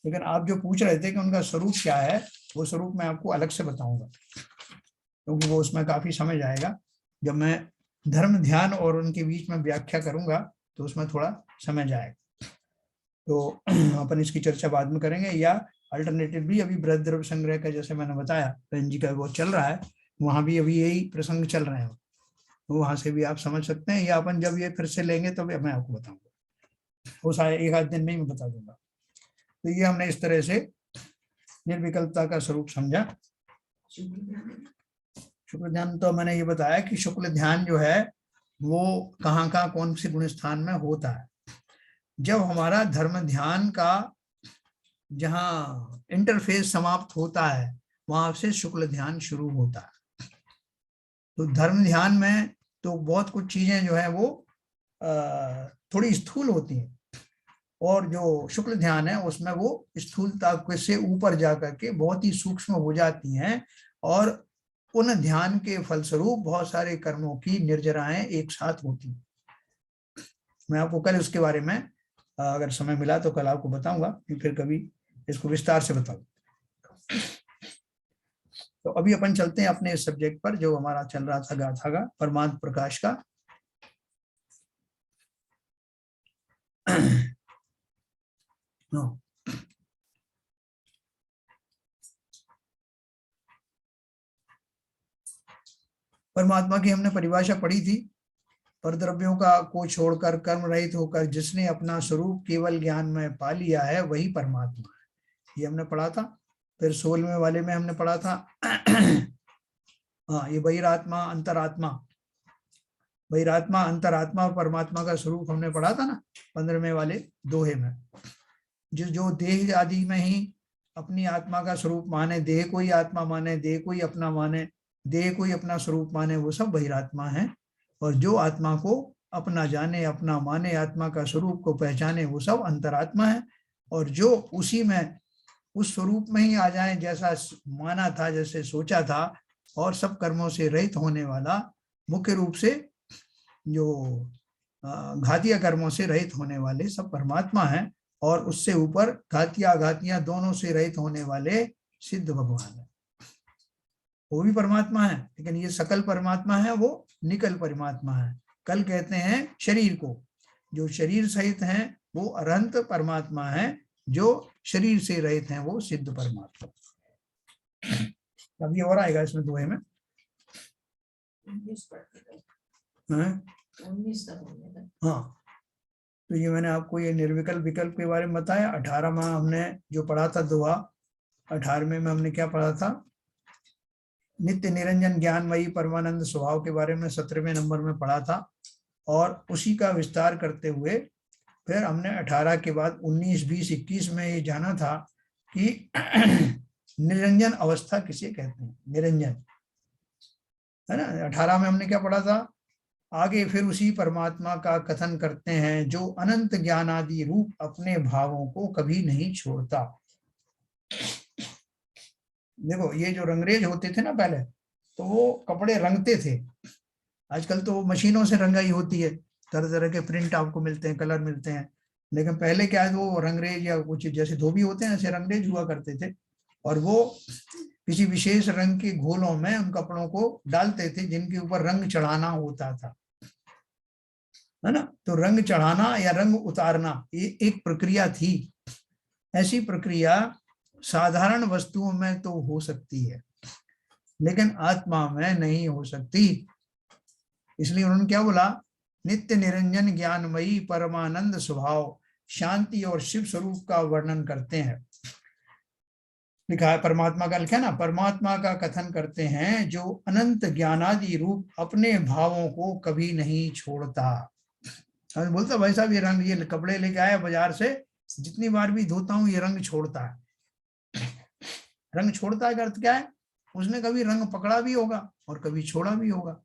लेकिन आप जो पूछ रहे थे कि उनका स्वरूप क्या है, वो स्वरूप मैं आपको अलग से बताऊंगा, क्योंकि वो उसमें काफी समझ आएगा। जब मैं धर्म ध्यान और उनके बीच में व्याख्या करूंगा तो उसमें थोड़ा समझ आएगा। तो अपन इसकी चर्चा बाद में करेंगे, या अल्टरनेटिव भी अभी बृहद द्रव्य संग्रह का, जैसे मैंने बताया रंजी का वो चल रहा है, वहां भी अभी यही प्रसंग चल रहे हैं, तो वहां से भी आप समझ सकते हैं, या अपन जब ये फिर से लेंगे तो मैं आपको बताऊंगा, वो शायद 1 आध दिन में ही मैं बता दूंगा। तो ये हमने इस तरह से निर्विकल्पता का स्वरूप समझा। शुक्ल ध्यान तो मैंने ये बताया कि शुक्ल ध्यान जो है वो कहाँ कहाँ कौन से गुण स्थान में होता है। जब हमारा धर्म ध्यान का जहाँ इंटरफेस समाप्त होता है, वहां से शुक्ल ध्यान शुरू होता है। तो धर्म ध्यान में तो बहुत कुछ चीजें जो है वो थोड़ी स्थूल होती हैं, और जो शुक्ल ध्यान है उसमें वो स्थूलता से ऊपर जाकर के बहुत ही सूक्ष्म हो जाती हैं, और उन ध्यान के फलस्वरूप बहुत सारे कर्मों की निर्जराएं एक साथ होती हैं। मैं आपको कल उसके बारे में अगर समय मिला तो कल आपको बताऊंगा, फिर कभी इसको विस्तार से बताऊं। तो अभी अपन चलते हैं अपने इस सब्जेक्ट पर जो हमारा चल रहा था गाथा का, परमात्म प्रकाश का। परमात्मा की हमने परिभाषा पढ़ी थी, परद्रव्यों का को छोड़कर कर्म रहित होकर जिसने अपना स्वरूप केवल ज्ञान में पा लिया है वही परमात्मा है, ये हमने पढ़ा था। फिर 16वें वाले में हमने पढ़ा था हाँ, ये बहिरात्मा अंतरात्मा, बहिरात्मा अंतरात्मा और परमात्मा का स्वरूप हमने पढ़ा था ना 15वें वाले दोहे में। जो देह आदि में ही अपनी आत्मा का स्वरूप माने, देह को ही आत्मा माने, देह को ही अपना माने, देह को ही अपना स्वरूप माने, वो सब बहिरात्मा है। और जो आत्मा को अपना जाने, अपना माने, आत्मा का स्वरूप को पहचाने, वो सब अंतरात्मा है। और जो उसी में उस स्वरूप में ही आ जाए, जैसा माना था, जैसे सोचा था, और सब कर्मों से रहित होने वाला, मुख्य रूप से जो घातिया कर्मों से रहित होने वाले सब परमात्मा है। और उससे ऊपर घातिया अघातियां दोनों से रहित होने वाले सिद्ध भगवान है, वो भी परमात्मा है। लेकिन ये सकल परमात्मा है, वो निकल परमात्मा है। कल कहते हैं शरीर को, जो शरीर सहित हैं वो अनंत परमात्मा है, जो शरीर से रहित हैं वो सिद्ध परमात्मा। अभी और आएगा इसमें दोहे में। 19 तक हो गया। हाँ, तो ये मैंने आपको ये निर्विकल्प विकल्प के बारे में बताया। 18वां हमने जो पढ़ा था दोहा, 18वें में हमने क्या पढ़ा था, नित्य निरंजन ज्ञानमयी परमानंद स्वभाव के बारे में 17वें नंबर में पढ़ा था। और उसी का विस्तार करते हुए फिर हमने 18 के बाद 19, 20, 21 में ये जाना था कि निरंजन अवस्था किसे कहते हैं, निरंजन, है ना। 18 में हमने क्या पढ़ा था, आगे फिर उसी परमात्मा का कथन करते हैं जो अनंत ज्ञान आदि रूप अपने भावों को कभी नहीं छोड़ता। देखो ये जो रंगरेज होते थे ना पहले, तो वो कपड़े रंगते थे। आजकल तो मशीनों से रंगाई होती है, तरह तरह के प्रिंट आपको मिलते हैं, कलर मिलते हैं। लेकिन पहले क्या है, वो रंगरेज या कुछ जैसे धोबी होते हैं ऐसे रंगरेज हुआ करते थे, और वो किसी विशेष रंग के घोलों में उन कपड़ों को डालते थे जिनके ऊपर रंग चढ़ाना होता था, है ना। तो रंग चढ़ाना या रंग उतारना ये एक प्रक्रिया थी। ऐसी प्रक्रिया साधारण वस्तुओं में तो हो सकती है, लेकिन आत्मा में नहीं हो सकती। इसलिए उन्होंने क्या बोला, नित्य निरंजन ज्ञानमयी परमानंद स्वभाव शांति और शिव स्वरूप का वर्णन करते हैं। लिखा है परमात्मा का, लिखा है ना, परमात्मा का कथन करते हैं जो अनंत ज्ञानादि रूप अपने भावों को कभी नहीं छोड़ता। बोलता भाई साहब ये रंग, ये कपड़े लेके आया बाजार से, जितनी बार भी धोता हूं ये रंग छोड़ता है। रंग छोड़ता है का अर्थ क्या है, उसने कभी रंग पकड़ा भी होगा और कभी छोड़ा भी होगा।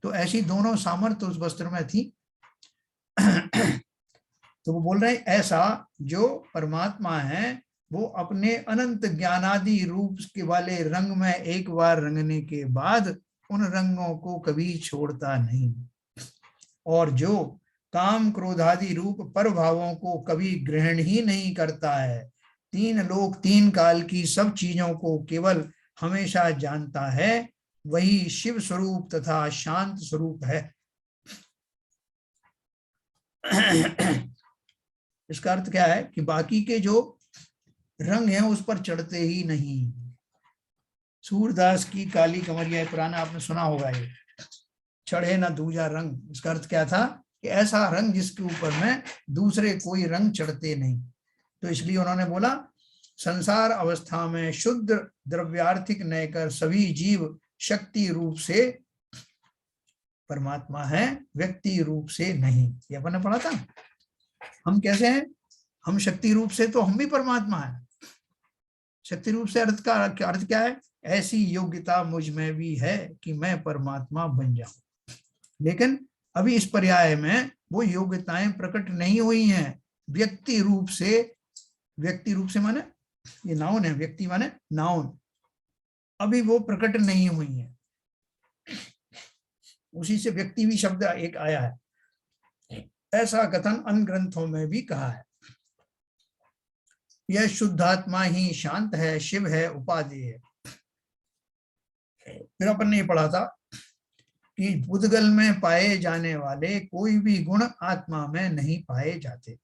तो ऐसी दोनों सामर्थ्य उस वस्त्र में थी। तो वो बोल रहे हैं ऐसा जो परमात्मा है वो अपने अनंत ज्ञानादि रूप के वाले रंग में एक बार रंगने के बाद उन रंगों को कभी छोड़ता नहीं, और जो काम क्रोधादि रूप पर भावों को कभी ग्रहण ही नहीं करता है, तीन लोक तीन काल की सब चीजों को केवल हमेशा जानता है, वही शिव स्वरूप तथा शांत स्वरूप है। इसका अर्थ क्या है कि बाकी के जो रंग हैं उस पर चढ़ते ही नहीं। सूरदास की काली कमरिया पुराना आपने सुना होगा, ये चढ़े ना दूजा रंग। इसका अर्थ क्या था कि ऐसा रंग जिसके ऊपर में दूसरे कोई रंग चढ़ते नहीं। तो इसलिए उन्होंने बोला संसार अवस्था में शुद्ध द्रव्यार्थिक न कर सभी जीव शक्ति रूप से परमात्मा है, व्यक्ति रूप से नहीं। ये अपन ने पढ़ा था। हम कैसे हैं, हम शक्ति रूप से तो हम भी परमात्मा है। शक्ति रूप से अर्थ का अर्थ क्या है, ऐसी योग्यता मुझ में भी है कि मैं परमात्मा बन जाऊं। लेकिन अभी इस पर्याय में वो योग्यताएं प्रकट नहीं हुई हैं। व्यक्ति रूप से माने ये नाउन है, व्यक्ति माने नाउन, अभी वो प्रकट नहीं हुई है। उसी से व्यक्ति भी शब्द एक आया है। ऐसा कथन अन्य ग्रंथों में भी कहा है। यह शुद्धात्मा ही शांत है, शिव है, उपाधि है। फिर अपन ने पढ़ा था कि बुद्धगल में पाए जाने वाले कोई भी गुण आत्मा में नहीं पाए जाते।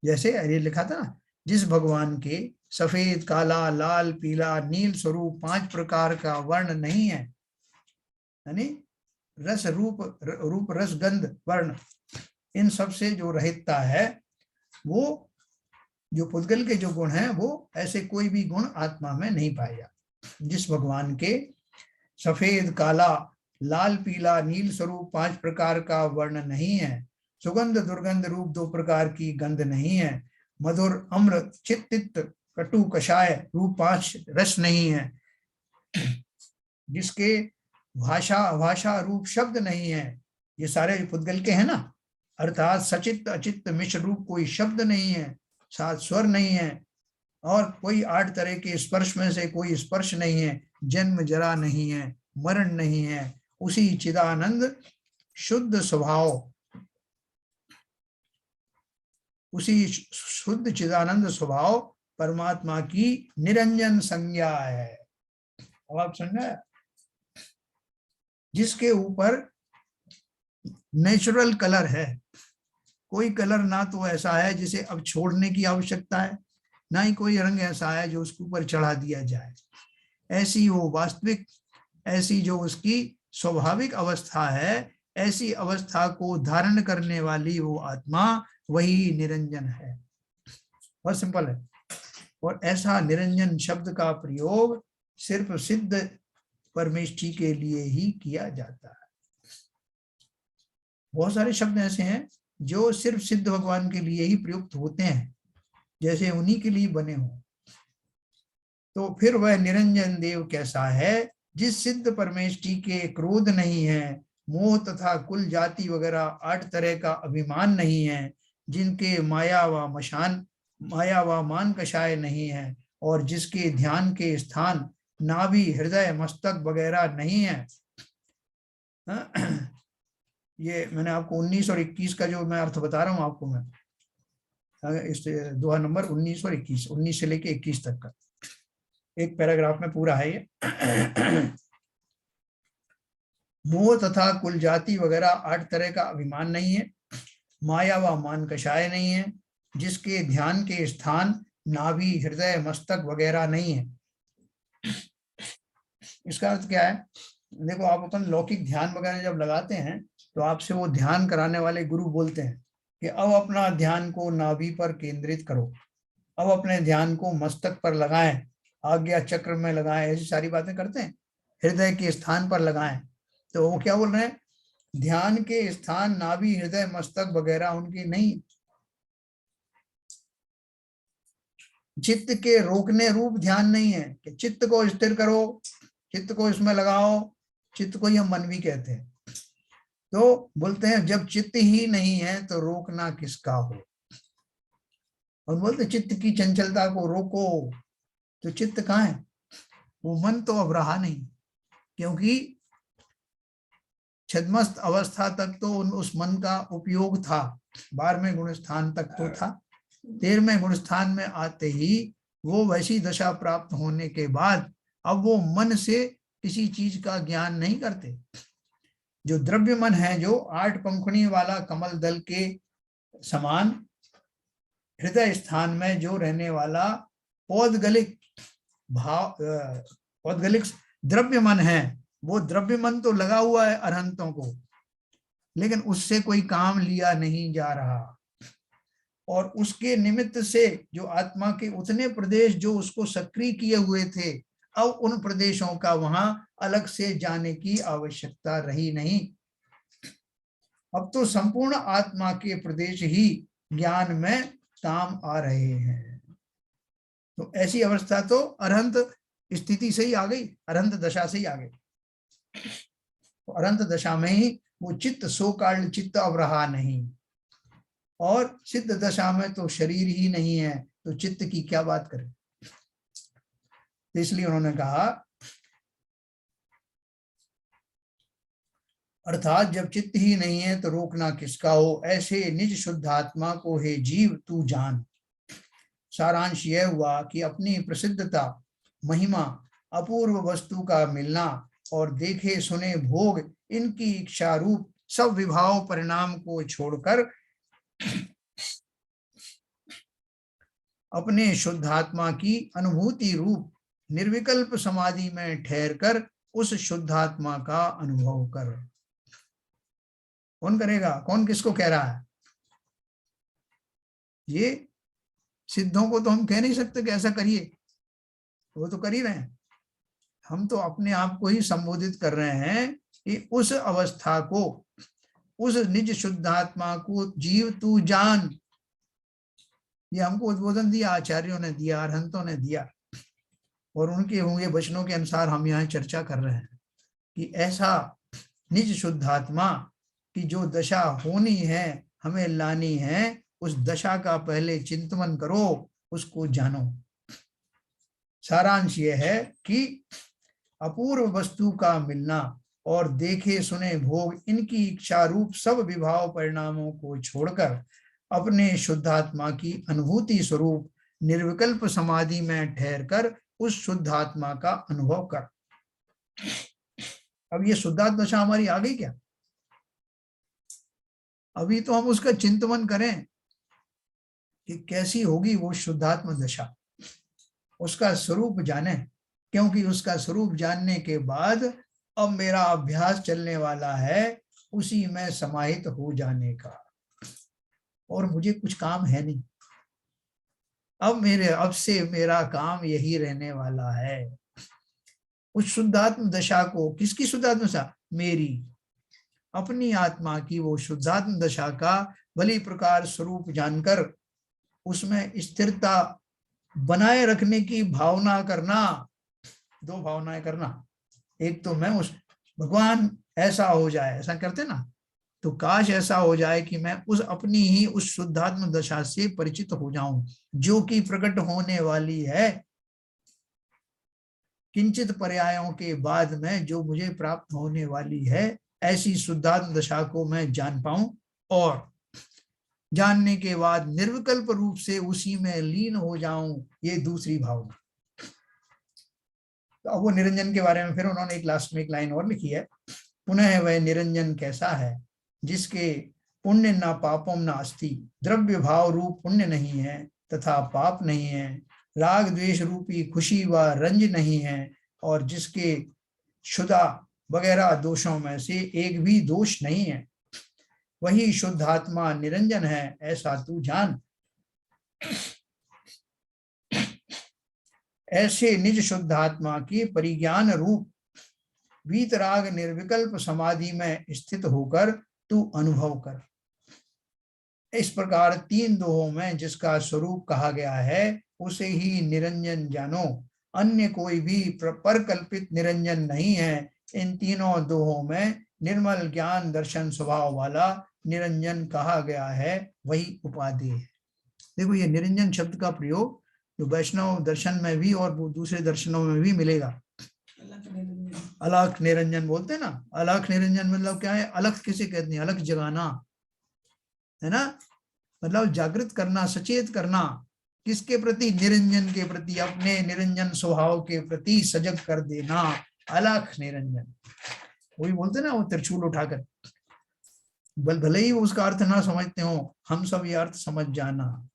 जैसे ये लिखा था ना, जिस भगवान के सफेद, काला, लाल, पीला, नील स्वरूप 5 प्रकार का वर्ण नहीं है, यानी रस रूप रस गंध वर्ण, इन सब से जो रहितता है, वो जो पुद्गल के जो गुण हैं वो ऐसे कोई भी गुण आत्मा में नहीं पाए जाते। जिस भगवान के सफेद, काला, लाल, पीला, नील स्वरूप 5 प्रकार का वर्ण नहीं है, सुगंध दुर्गंध रूप 2 प्रकार की गंध नहीं है, मधुर, अम्र, चित्त, कटु, कषाय रूप 5 रस नहीं है, जिसके भाषा अभाषा रूप शब्द नहीं है, ये सारे पुद्गल के हैं ना, अर्थात सचित्त अचित्त मिश्र रूप कोई शब्द नहीं है, 7 स्वर नहीं है, और कोई 8 तरह के स्पर्श में से कोई स्पर्श नहीं है, जन्म जरा नहीं है, मरण नहीं है, उसी चिदानंद शुद्ध स्वभाव, उसी शुद्ध चिदानंद स्वभाव परमात्मा की निरंजन संज्ञा है। अब आप समझे, जिसके ऊपर नेचुरल कलर है, कोई कलर ना तो ऐसा है जिसे अब छोड़ने की आवश्यकता है, ना ही कोई रंग ऐसा है जो उसके ऊपर चढ़ा दिया जाए। ऐसी वो वास्तविक, ऐसी जो उसकी स्वाभाविक अवस्था है, ऐसी अवस्था को धारण करने वाली वो आत्मा, वही निरंजन है। बहुत सिंपल है। और ऐसा निरंजन शब्द का प्रयोग सिर्फ सिद्ध परमेष्ठी के लिए ही किया जाता है। बहुत सारे शब्द ऐसे हैं जो सिर्फ सिद्ध भगवान के लिए ही प्रयुक्त होते हैं, जैसे उन्हीं के लिए बने हों। तो फिर वह निरंजन देव कैसा है? जिस सिद्ध परमेष्ठी के क्रोध नहीं है, मोह तथा कुल जाति वगैरह 8 तरह का अभिमान नहीं है, जिनके माया व मान कषाय नहीं है, और जिसके ध्यान के स्थान नाभि, हृदय, मस्तक वगैरह नहीं है। ये मैंने आपको 19 और 21 का जो मैं अर्थ बता रहा हूं आपको, मैं इस दोहा नंबर 19 और 21, 19 से लेके 21 तक का एक पैराग्राफ में पूरा है ये। मोह तथा कुल जाति वगैरह 8 तरह का अभिमान नहीं है, माया व मान कषाय नहीं है, जिसके ध्यान के स्थान नाभि, हृदय, मस्तक वगैरह नहीं है। इसका अर्थ क्या है? देखो, आप अपन लौकिक ध्यान वगैरह जब लगाते हैं तो आपसे वो ध्यान कराने वाले गुरु बोलते हैं कि अब अपना ध्यान को नाभि पर केंद्रित करो, अब अपने ध्यान को मस्तक पर लगाएं, आज्ञा चक्र में लगाएं, ऐसी सारी बातें करते हैं। हृदय के स्थान पर लगाएं। तो वो क्या बोल रहे हैं? ध्यान के स्थान नाभि, हृदय, मस्तक वगैरह उनके नहीं। चित्त के रोकने रूप ध्यान नहीं है कि चित्त को स्थिर करो, चित्त को इसमें लगाओ, चित्त को ही हम मन भी कहते हैं। तो बोलते हैं जब चित्त ही नहीं है तो रोकना किसका हो। और बोलते चित्त की चंचलता को रोको, तो चित्त कहाँ है? वो मन तो अब रहा नहीं, क्योंकि छद्मस्त अवस्था तक तो उस मन का उपयोग था, 12वें गुण स्थान तक तो था। 13वें गुण स्थान में आते ही वो वैसी दशा प्राप्त होने के बाद अब वो मन से किसी चीज का ज्ञान नहीं करते। जो द्रव्य मन है, जो 8 पंखुड़ी वाला कमल दल के समान हृदय स्थान में जो रहने वाला पौद्गलिक पौद्गलिक द्रव्य मन है, वो द्रव्य मन तो लगा हुआ है अरहंतों को, लेकिन उससे कोई काम लिया नहीं जा रहा। और उसके निमित्त से जो आत्मा के उतने प्रदेश जो उसको सक्रिय किए हुए थे, अब उन प्रदेशों का वहां अलग से जाने की आवश्यकता रही नहीं। अब तो संपूर्ण आत्मा के प्रदेश ही ज्ञान में काम आ रहे हैं। तो ऐसी अवस्था तो अरहंत स्थिति से ही आ गई, अरहंत दशा से ही आ गई। तो अरहंत दशा में ही वो चित्त सो काल चित्त अब रहा नहीं, और सिद्ध दशा में तो शरीर ही नहीं है, तो चित्त की क्या बात करें। तो इसलिए उन्होंने कहा, अर्थात जब चित्त ही नहीं है तो रोकना किसका हो। ऐसे निज शुद्ध आत्मा को हे जीव तू जान। सारांश यह हुआ कि अपनी प्रसिद्धता, महिमा, अपूर्व वस्तु का मिलना और देखे सुने भोग, इनकी इच्छा रूप सब विभाव परिणाम को छोड़कर अपने शुद्धात्मा की अनुभूति रूप निर्विकल्प समाधि में ठहरकर उस शुद्धात्मा का अनुभव कर। कौन करेगा? कौन किसको कह रहा है? ये सिद्धों को तो हम कह नहीं सकते कि ऐसा करिए, वो तो कर ही रहे हैं। हम तो अपने आप को ही संबोधित कर रहे हैं कि उस अवस्था को, उस निज शुद्धात्मा को जीव तू जान। ये हमको उद्बोधन दिया, आचार्यों ने दिया, अरहंतों ने दिया, और उनके हुए वचनों के अनुसार हम यहाँ चर्चा कर रहे हैं कि ऐसा निज शुद्धात्मा की जो दशा होनी है, हमें लानी है, उस दशा का पहले चिंतन करो, उसको जानो। सारांश यह है कि अपूर्व वस्तु का मिलना और देखे सुने भोग, इनकी इच्छा रूप सब विभाव परिणामों को छोड़कर अपने शुद्धात्मा की अनुभूति स्वरूप निर्विकल्प समाधि में ठहरकर उस शुद्धात्मा का अनुभव कर। अब ये शुद्धात्मा दशा हमारी आ गई क्या? अभी तो हम उसका चिंतन करें कि कैसी होगी वो शुद्धात्मा दशा, उसका स्वरूप जाने, क्योंकि उसका स्वरूप जानने के बाद अब मेरा अभ्यास चलने वाला है उसी में समाहित हो जाने का, और मुझे कुछ काम है नहीं। अब से मेरा काम यही रहने वाला है। उस शुद्धात्म दशा को, किसकी शुद्धात्म दशा? मेरी, अपनी आत्मा की वो शुद्धात्म दशा का भली प्रकार स्वरूप जानकर उसमें स्थिरता बनाए रखने की भावना करना। दो भावनाएं करना, एक तो मैं उस भगवान ऐसा हो जाए, ऐसा करते ना, तो काश ऐसा हो जाए कि मैं उस अपनी ही उस शुद्धात्म दशा से परिचित हो जाऊं जो कि प्रकट होने वाली है किंचित पर्यायों के बाद में, जो मुझे प्राप्त होने वाली है। ऐसी शुद्धात्म दशा को मैं जान पाऊं और जानने के बाद निर्विकल्प रूप से उसी में लीन हो जाऊं, ये दूसरी भावना। तो अब वो निरंजन के बारे में फिर उन्होंने एक लास्ट में एक लाइन और लिखी है। पुनः वह निरंजन कैसा है जिसके पुण्य न पापम न अस्ति, द्रव्य भाव रूप पुण्य नहीं है तथा पाप नहीं है, राग द्वेष रूपी खुशी व रंज नहीं है, और जिसके शुदा वगैरह दोषों में से एक भी दोष नहीं है, वही शुद्ध आत्मा निरंजन है, ऐसा तू जान। ऐसे निज शुद्ध आत्मा की परिज्ञान रूप वीतराग निर्विकल्प समाधि में स्थित होकर तू अनुभव कर। इस प्रकार तीन दोहों में जिसका स्वरूप कहा गया है उसे ही निरंजन जानो, अन्य कोई भी परकल्पित निरंजन नहीं है। इन तीनों दोहों में निर्मल ज्ञान दर्शन स्वभाव वाला निरंजन कहा गया है, वही उपाधि है। देखो ये निरंजन शब्द का प्रयोग जो वैष्णव दर्शन में भी और दूसरे दर्शनों में भी मिलेगा। अलख निरंजन बोलते हैं ना, अलख निरंजन मतलब क्या है? अलख किसे कहते हैं? अलख जगाना है ना, मतलब जागृत करना, सचेत करना। किसके प्रति? निरंजन के प्रति, अपने निरंजन स्वभाव के प्रति सजग कर देना, अलख निरंजन। वही बोलते ना, वो त्रिशूल उठाकर, भले ही उसका अर्थ ना समझते हो, हम सब ये अर्थ समझ जाना।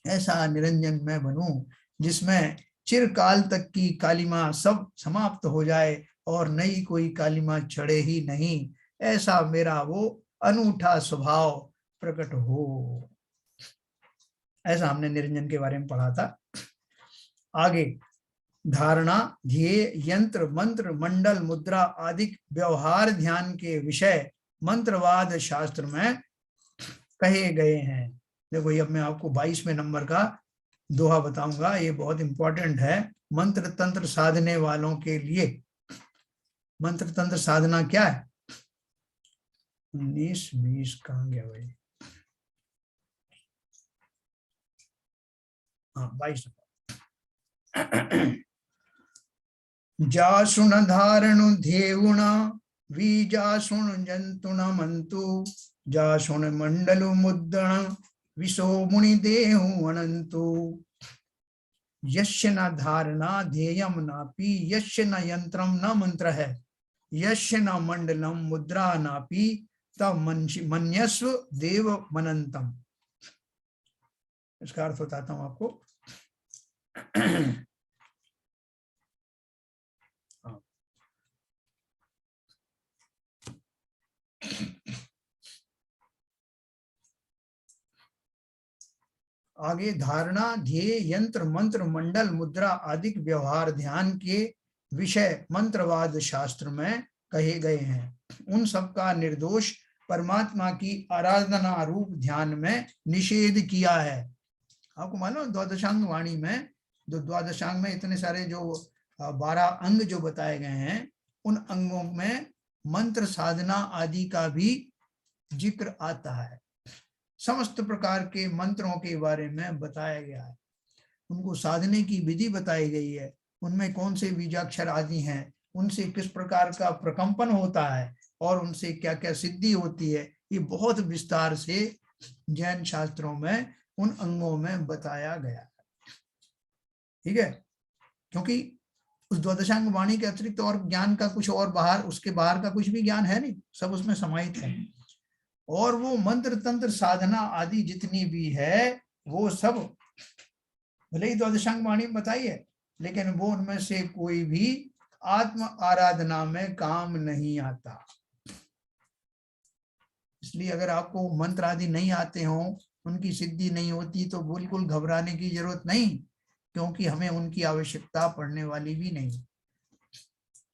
ऐसा निरंजन मैं बनूं जिसमें चिरकाल तक की कालिमा सब समाप्त हो जाए और नई कोई कालिमा चढ़े ही नहीं, ऐसा मेरा वो अनूठा स्वभाव प्रकट हो। ऐसा हमने निरंजन के बारे में पढ़ा था। आगे धारणा, ध्येय, यंत्र, मंत्र, मंडल, मुद्रा आदि व्यवहार ध्यान के विषय मंत्रवाद शास्त्र में कहे गए हैं। देखो ये अब मैं आपको 22वें नंबर का दोहा बताऊंगा, ये बहुत इंपॉर्टेंट है मंत्र तंत्र साधने वालों के लिए। मंत्र तंत्र साधना क्या है? 19-20 कहाँ गया भाई? हाँ 22। जासुन धारणु ध्येउण वीजासुन जंतुन मंतु, जासुन मंडलु मुद्रण विशो मुनि देहु अनंतु। यस्य न धारणा ध्येयम नापि, यस्य न यंत्रम न मंत्र है, यस्य न मंडलम मुद्रा नापि, तब मन्यस्व देव मनंतम। इसका अर्थ बताता हूं आपको। आगे धारणा, ध्येय, यंत्र, मंत्र, मंडल, मुद्रा आदि व्यवहार ध्यान के विषय मंत्रवाद शास्त्र में कहे गए हैं। उन सब का निर्दोष परमात्मा की आराधना रूप ध्यान में निषेध किया है। आपको मालूम द्वादशांग वाणी में, जो द्वादशांग में इतने सारे जो 12 अंग जो बताए गए हैं, उन अंगों में मंत्र साधना आदि का भी जिक्र आता है। समस्त प्रकार के मंत्रों के बारे में बताया गया है, उनको साधने की विधि बताई गई है, उनमें कौन से बीजाक्षर आदि हैं, उनसे किस प्रकार का प्रकंपन होता है और उनसे क्या क्या सिद्धि होती है, ये बहुत विस्तार से जैन शास्त्रों में उन अंगों में बताया गया है। ठीक है, क्योंकि उस द्वादशांग वाणी के अतिरिक्त और ज्ञान का कुछ और बाहर, उसके बाहर का कुछ भी ज्ञान है नहीं, सब उसमें समाहित है। और वो मंत्र तंत्र साधना आदि जितनी भी है वो सब भले ही द्वादशांग वाणी में बताई है, लेकिन वो उनमें से कोई भी आत्म आराधना में काम नहीं आता। इसलिए अगर आपको मंत्र आदि नहीं आते हो, उनकी सिद्धि नहीं होती, तो बिल्कुल घबराने की जरूरत नहीं, क्योंकि हमें उनकी आवश्यकता पड़ने वाली भी नहीं।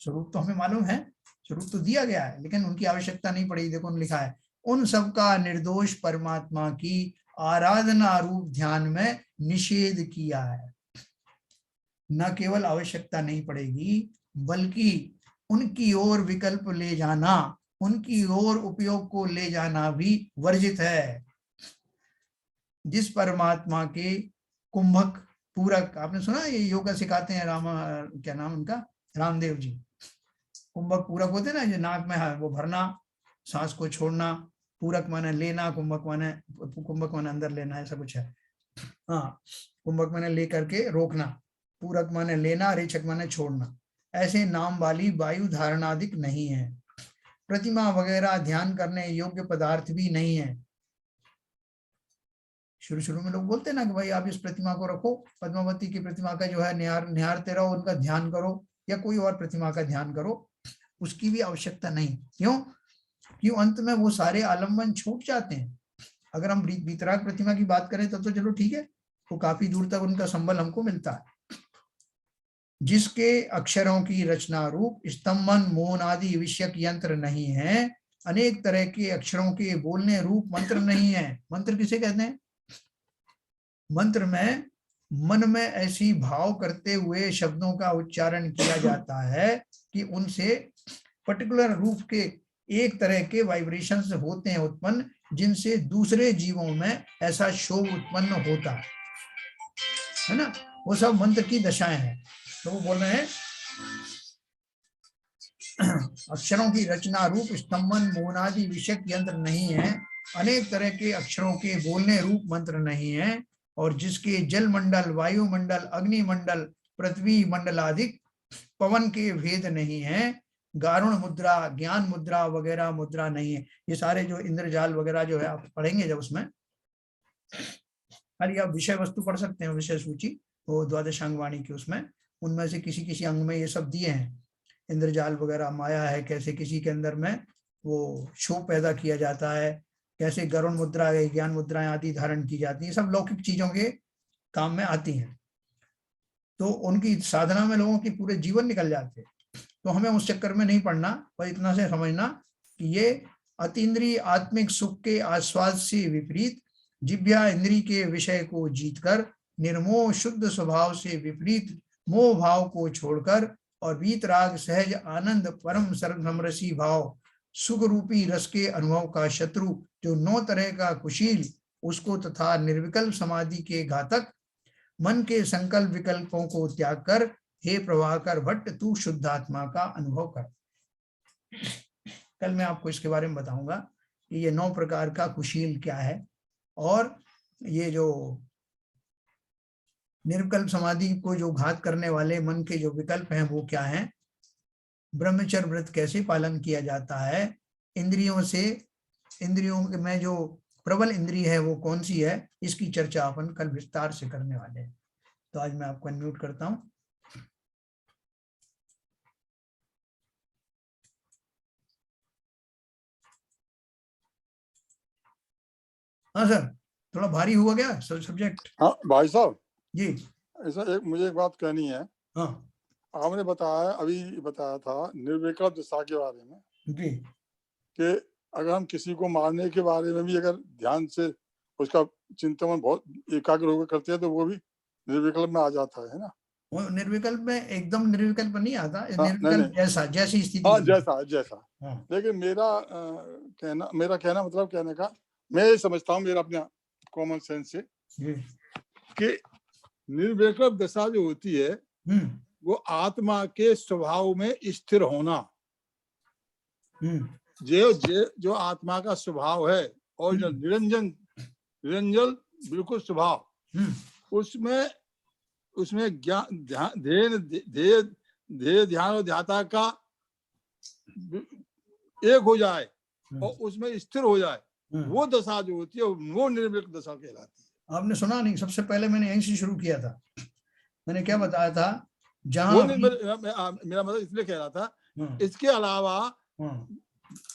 स्वरूप तो हमें मालूम है, स्वरूप तो दिया गया है, लेकिन उनकी आवश्यकता नहीं पड़ी। देखो लिखा है, उन सबका निर्दोष परमात्मा की आराधना रूप ध्यान में निषेध किया है। न केवल आवश्यकता नहीं पड़ेगी, बल्कि उनकी ओर विकल्प ले जाना, उनकी ओर उपयोग को ले जाना भी वर्जित है। जिस परमात्मा के कुंभक पूरक, आपने सुना ये योगा सिखाते हैं, क्या नाम उनका, रामदेव जी। कुंभक पूरक होते हैं ना, जो नाक में है वो भरना, सांस को छोड़ना, पूरक माने लेना, कुंभक माने अंदर लेना, ऐसा कुछ है। हाँ, कुंभक माने लेकर के रोकना, पूरक माने लेना, रेचक माने छोड़ना। ऐसे नाम वाली वायु धारणाधिक नहीं है। प्रतिमा वगैरह ध्यान करने योग्य पदार्थ भी नहीं है। शुरू में लोग बोलते हैं ना कि भाई आप इस प्रतिमा को रखो, पद्मावती की प्रतिमा का जो है निहारते रहो, उनका ध्यान करो, या कोई और प्रतिमा का ध्यान करो, उसकी भी आवश्यकता नहीं। क्यों अंत में वो सारे आलम्बन छूट जाते हैं। अगर हम वीतराग प्रतिमा की बात करें तो चलो ठीक है, वो काफी दूर तक उनका संबल हमको मिलता है। जिसके अक्षरों की रचना रूप स्तंभन मोहन आदि विषयक यंत्र नहीं है, अनेक तरह के अक्षरों के बोलने रूप मंत्र नहीं है। मंत्र किसे कहते हैं? मंत्र में मन में ऐसी भाव करते हुए शब्दों का उच्चारण किया जाता है कि उनसे पर्टिकुलर रूप के एक तरह के वाइब्रेशंस होते हैं उत्पन्न, जिनसे दूसरे जीवों में ऐसा शोभ उत्पन्न होता है ना। वो सब मंत्र की दशाएं हैं। तो वो बोल रहे हैं अक्षरों की रचना रूप स्तंभन मोहनादि विषयक यंत्र नहीं है, अनेक तरह के अक्षरों के बोलने रूप मंत्र नहीं है, और जिसके जल मंडल, वायु मंडल, अग्नि मंडल, पृथ्वी मंडल आदि पवन के भेद नहीं है, गारुण मुद्रा, ज्ञान मुद्रा वगैरह मुद्रा नहीं है। ये सारे जो इंद्रजाल वगैरह जो है आप पढ़ेंगे जब उसमें, खाली आप विषय वस्तु पढ़ सकते हैं, विषय सूची वो द्वादशांग वाणी की, उसमें उनमें से किसी किसी अंग में ये सब दिए हैं। इंद्रजाल वगैरह माया है, कैसे किसी के अंदर में वो शोभ पैदा किया जाता है, कैसे गरुण मुद्रा, ज्ञान मुद्राएं आदि धारण की जाती है, सब लौकिक चीजों के काम में आती हैं। तो उनकी साधना में लोगों की पूरे जीवन निकल जाते हैं। तो हमें उस चक्कर में नहीं पड़ना, पर इतना से समझना कि ये अतीन्द्रिय आत्मिक सुख के आस्वाद से विपरीत, जिह्वा इंद्री के विषय को जीतकर, निर्मोह शुद्ध स्वभाव से विपरीत मोह भाव को छोड़कर, और वीतराग सहज आनंद परम समरसी भाव सुख रूपी रस के अनुभव का शत्रु, जो 9 तरह का कुशील, उसको तथा निर्विकल्प समाधि के घातक मन के संकल्प विकल्पों को त्याग कर, हे प्रभाकर भट्ट तू शुद्धात्मा का अनुभव कर। कल मैं आपको इसके बारे में बताऊंगा कि ये 9 प्रकार का कुशील क्या है, और ये जो निर्विकल्प समाधि को जो घात करने वाले मन के जो विकल्प हैं वो क्या हैं, ब्रह्मचर्य व्रत कैसे पालन किया जाता है, इंद्रियों में जो प्रबल इंद्रिय है वो कौन सी है, इसकी चर्चा अपन कल विस्तार से करने वाले हैं। तो आज मैं आपको अनम्यूट करता हूं। हाँ सर, थोड़ा भारी हुआ क्या सब्जेक्ट? हाँ भाई साहब जी, ऐसा मुझे एक बात कहनी है। हाँ, आपने अभी बताया था निर्विकल्प दशा के बारे में जी, कि अगर हम किसी को मारने के बारे में भी अगर ध्यान से उसका चिंतन बहुत एकाग्र होकर करते हैं तो वो भी निर्विकल्प में आ जाता है ना। वो निर्विकल्प में एकदम निर्विकल्प नहीं आता, निर्विकल्प जैसा जैसी स्थिति, हाँ जैसा हाँ। लेकिन मेरा कहना मतलब कहने का, मैं ये समझता हूँ मेरा अपना कॉमन सेंस से कि निर्विकल्प दशा जो होती है वो आत्मा के स्वभाव में स्थिर होना, जो आत्मा का स्वभाव है और जो निरंजन बिल्कुल स्वभाव, उसमें ज्ञान ध्यान और ध्याता का एक हो जाए और उसमें स्थिर हो जाए, वो दशा जो होती है वो निर्विकल्प दशा कहलाती है। आपने सुना नहीं, सबसे पहले मैंने यहीं से शुरू किया था। मैंने क्या बताया था जहां मेरा मतलब इसलिए कह रहा था, इसके अलावा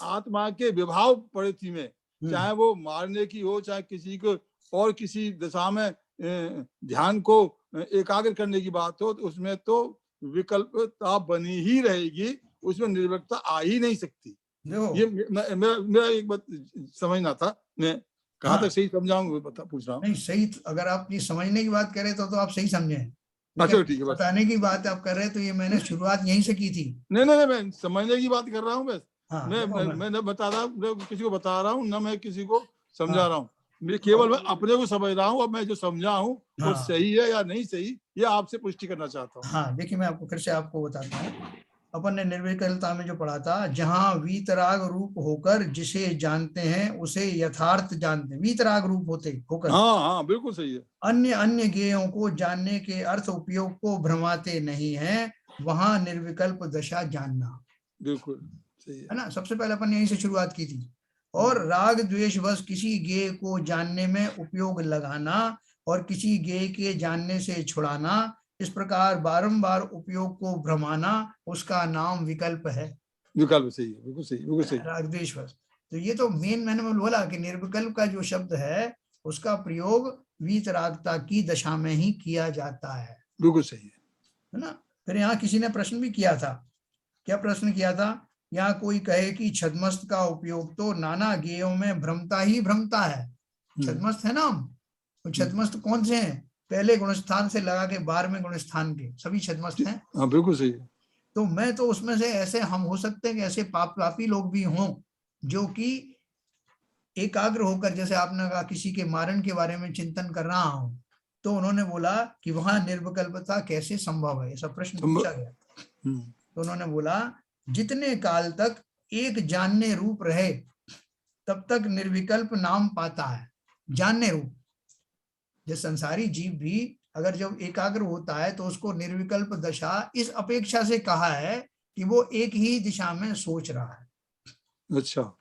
आत्मा के विभाव परिस्थिति में, चाहे वो मारने की हो, चाहे किसी को और किसी दशा में ध्यान को एकाग्र करने की बात हो, तो उसमें तो विकल्पता बनी ही रहेगी, उसमें निर्विकल्पता आ ही नहीं सकती। ये मेरा एक बात समझना था, मैं कहाँ तक सही समझाऊं पूछ रहा हूँ। नहीं सही, अगर आप ये समझने की बात कर रहे तो आप सही समझे हैं। अच्छा ठीक है, बताने की बात आप कर रहे हैं, तो ये मैंने शुरुआत यहीं से की थी। नहीं, मैं समझने की बात कर रहा हूँ बस। हाँ, मैं न बता रहा हूँ, किसी को बता रहा हूँ, ना मैं किसी को समझा रहा हूँ, मैं केवल मैं अपने को समझ रहा हूँ। अब मैं जो समझा हूँ वो सही है या नहीं सही, ये आपसे पुष्टि करना चाहता हूँ। हाँ, देखिए मैं आपको फिर से आपको बताता हूँ। अपन ने निर्विकल्पता में जो पढ़ा था, जहां वीतराग रूप होकर जिसे जानते हैं उसे यथार्थ जानते हैं, वीतराग रूप होकर। हाँ, बिल्कुल सही है। अन्य अन्य ज्ञेयों को जानने के अर्थ उपयोग को भ्रमाते नहीं है, वहां निर्विकल्प दशा जानना। बिल्कुल सही है ना। सबसे पहले अपन यहीं से शुरुआत की थी। और राग द्वेष बस किसी ज्ञेय को जानने में उपयोग लगाना और किसी ज्ञेय के जानने से छुड़ाना, इस प्रकार बारंबार उपयोग को भ्रमाना, उसका नाम विकल्प है। विकल्प सही है, बिल्कुल सही, बिल्कुल सही। राग द्वेष बस, तो ये तो मेन मैंने बोला कि निर्विकल्प का जो शब्द है उसका प्रयोग वीतरागता की दशा में ही किया जाता है। बिल्कुल सही है ना। फिर यहाँ किसी ने प्रश्न भी किया था। क्या प्रश्न किया था? यहाँ कोई कहे कि छद्मस्त का उपयोग तो नाना ज्ञेयों में भ्रमता ही भ्रमता है। छद्मस्त है ना, तो छद्मस्त कौन से हैं? पहले गुणस्थान से लगा के 12वें गुणस्थान के सभी छद्मस्त हैं। हाँ, बिल्कुल सही है। तो मैं तो उसमें से ऐसे हम हो सकते हैं कि ऐसे पापी लोग भी हों जो कि एकाग्र होकर, जैसे आपने कहा किसी के मारण के बारे में चिंतन कर रहा हूं, तो उन्होंने बोला कि वहां निर्विकल्पता कैसे संभव है, ऐसा प्रश्न पूछा गया। तो उन्होंने बोला जितने काल तक एक जानने रूप रहे तब तक निर्विकल्प नाम पाता है। जानने रूप, जैसे संसारी जीव भी अगर जब एकाग्र होता है तो उसको निर्विकल्प दशा इस अपेक्षा से कहा है कि वो एक ही दिशा में सोच रहा है। अच्छा,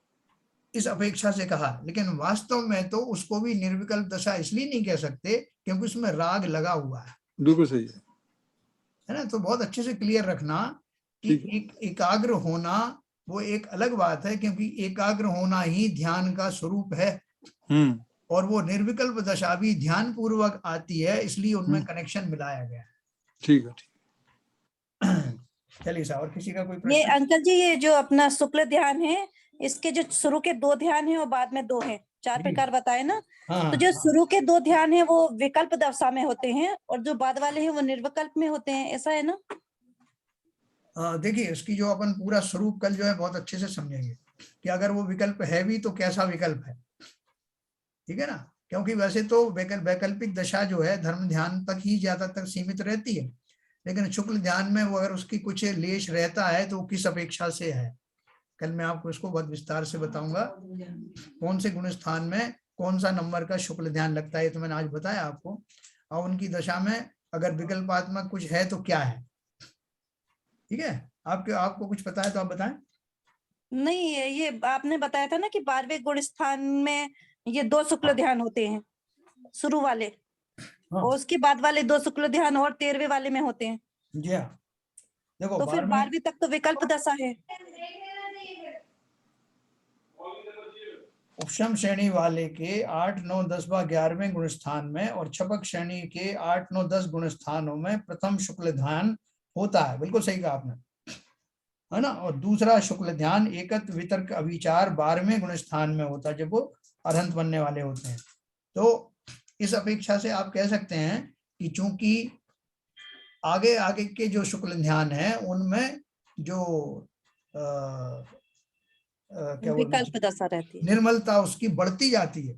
इस अपेक्षा से कहा, लेकिन वास्तव में तो उसको भी निर्विकल्प दशा इसलिए नहीं कह सकते क्योंकि उसमें राग लगा हुआ है। बिल्कुल सही है ना। तो बहुत अच्छे से क्लियर रखना कि एकाग्र होना वो एक अलग बात है, क्योंकि एकाग्र होना ही ध्यान का स्वरूप है। और वो निर्विकल्प दशा भी ध्यान पूर्वक आती है, इसलिए उनमें कनेक्शन मिलाया गया है। ठीक है। चलिए साहब, और किसी का कोई प्रश्न? ये अंकल जी, ये जो अपना शुक्ल ध्यान है, इसके जो शुरू के 2 ध्यान है और बाद में 2 है, 4 प्रकार बताए ना। हाँ, तो जो शुरू के 2 ध्यान है वो विकल्प दशा में होते हैं और जो बाद वाले हैं वो निर्विकल्प में होते हैं, ऐसा है ना? देखिए इसकी जो अपन पूरा स्वरूप कल जो है बहुत अच्छे से समझेंगे कि अगर वो विकल्प है भी तो कैसा विकल्प है। ठीक है ना। क्योंकि वैसे तो वैकल्पिक दशा जो है धर्म ध्यान तक ही ज्यादातर सीमित रहती है, लेकिन शुक्ल ध्यान में वो अगर उसकी कुछ लेश रहता है तो किस अपेक्षा से है, कल मैं आपको इसको बहुत विस्तार से बताऊंगा। कौन से गुण स्थान में कौन सा नंबर का शुक्ल ध्यान लगता है तो मैंने आज बताया आपको। और उनकी दशा में अगर विकल्पात्मक कुछ है तो क्या है। ठीक है, आपको कुछ पता है तो आप बताएं। नहीं, ये आपने बताया था ना कि 12वें गुण स्थान में ये 2 शुक्ल ध्यान होते हैं शुरू वाले। हाँ। और उसके बाद वाले 2 शुक्ल ध्यान और 13वें वाले में होते हैं। जी हाँ, देखो तो फिर 12वीं तक तो विकल्प दशा है। उपशम श्रेणी वाले के 8, 9, 10 व 11वें गुण स्थान में और छपक श्रेणी के 8, 9, 10 गुण स्थानों में प्रथम शुक्ल ध्यान होता है। बिल्कुल सही कहा आपने, है ना। और दूसरा शुक्ल ध्यान एकत्व वितर्क अविचार 12वें गुण स्थान में होता है, जब वो अरहंत बनने वाले होते हैं। तो इस अपेक्षा से आप कह सकते हैं कि चूंकि आगे आगे के जो शुक्ल ध्यान है उनमें जो क्या विकल्प दशा रहती है, निर्मलता उसकी बढ़ती जाती है।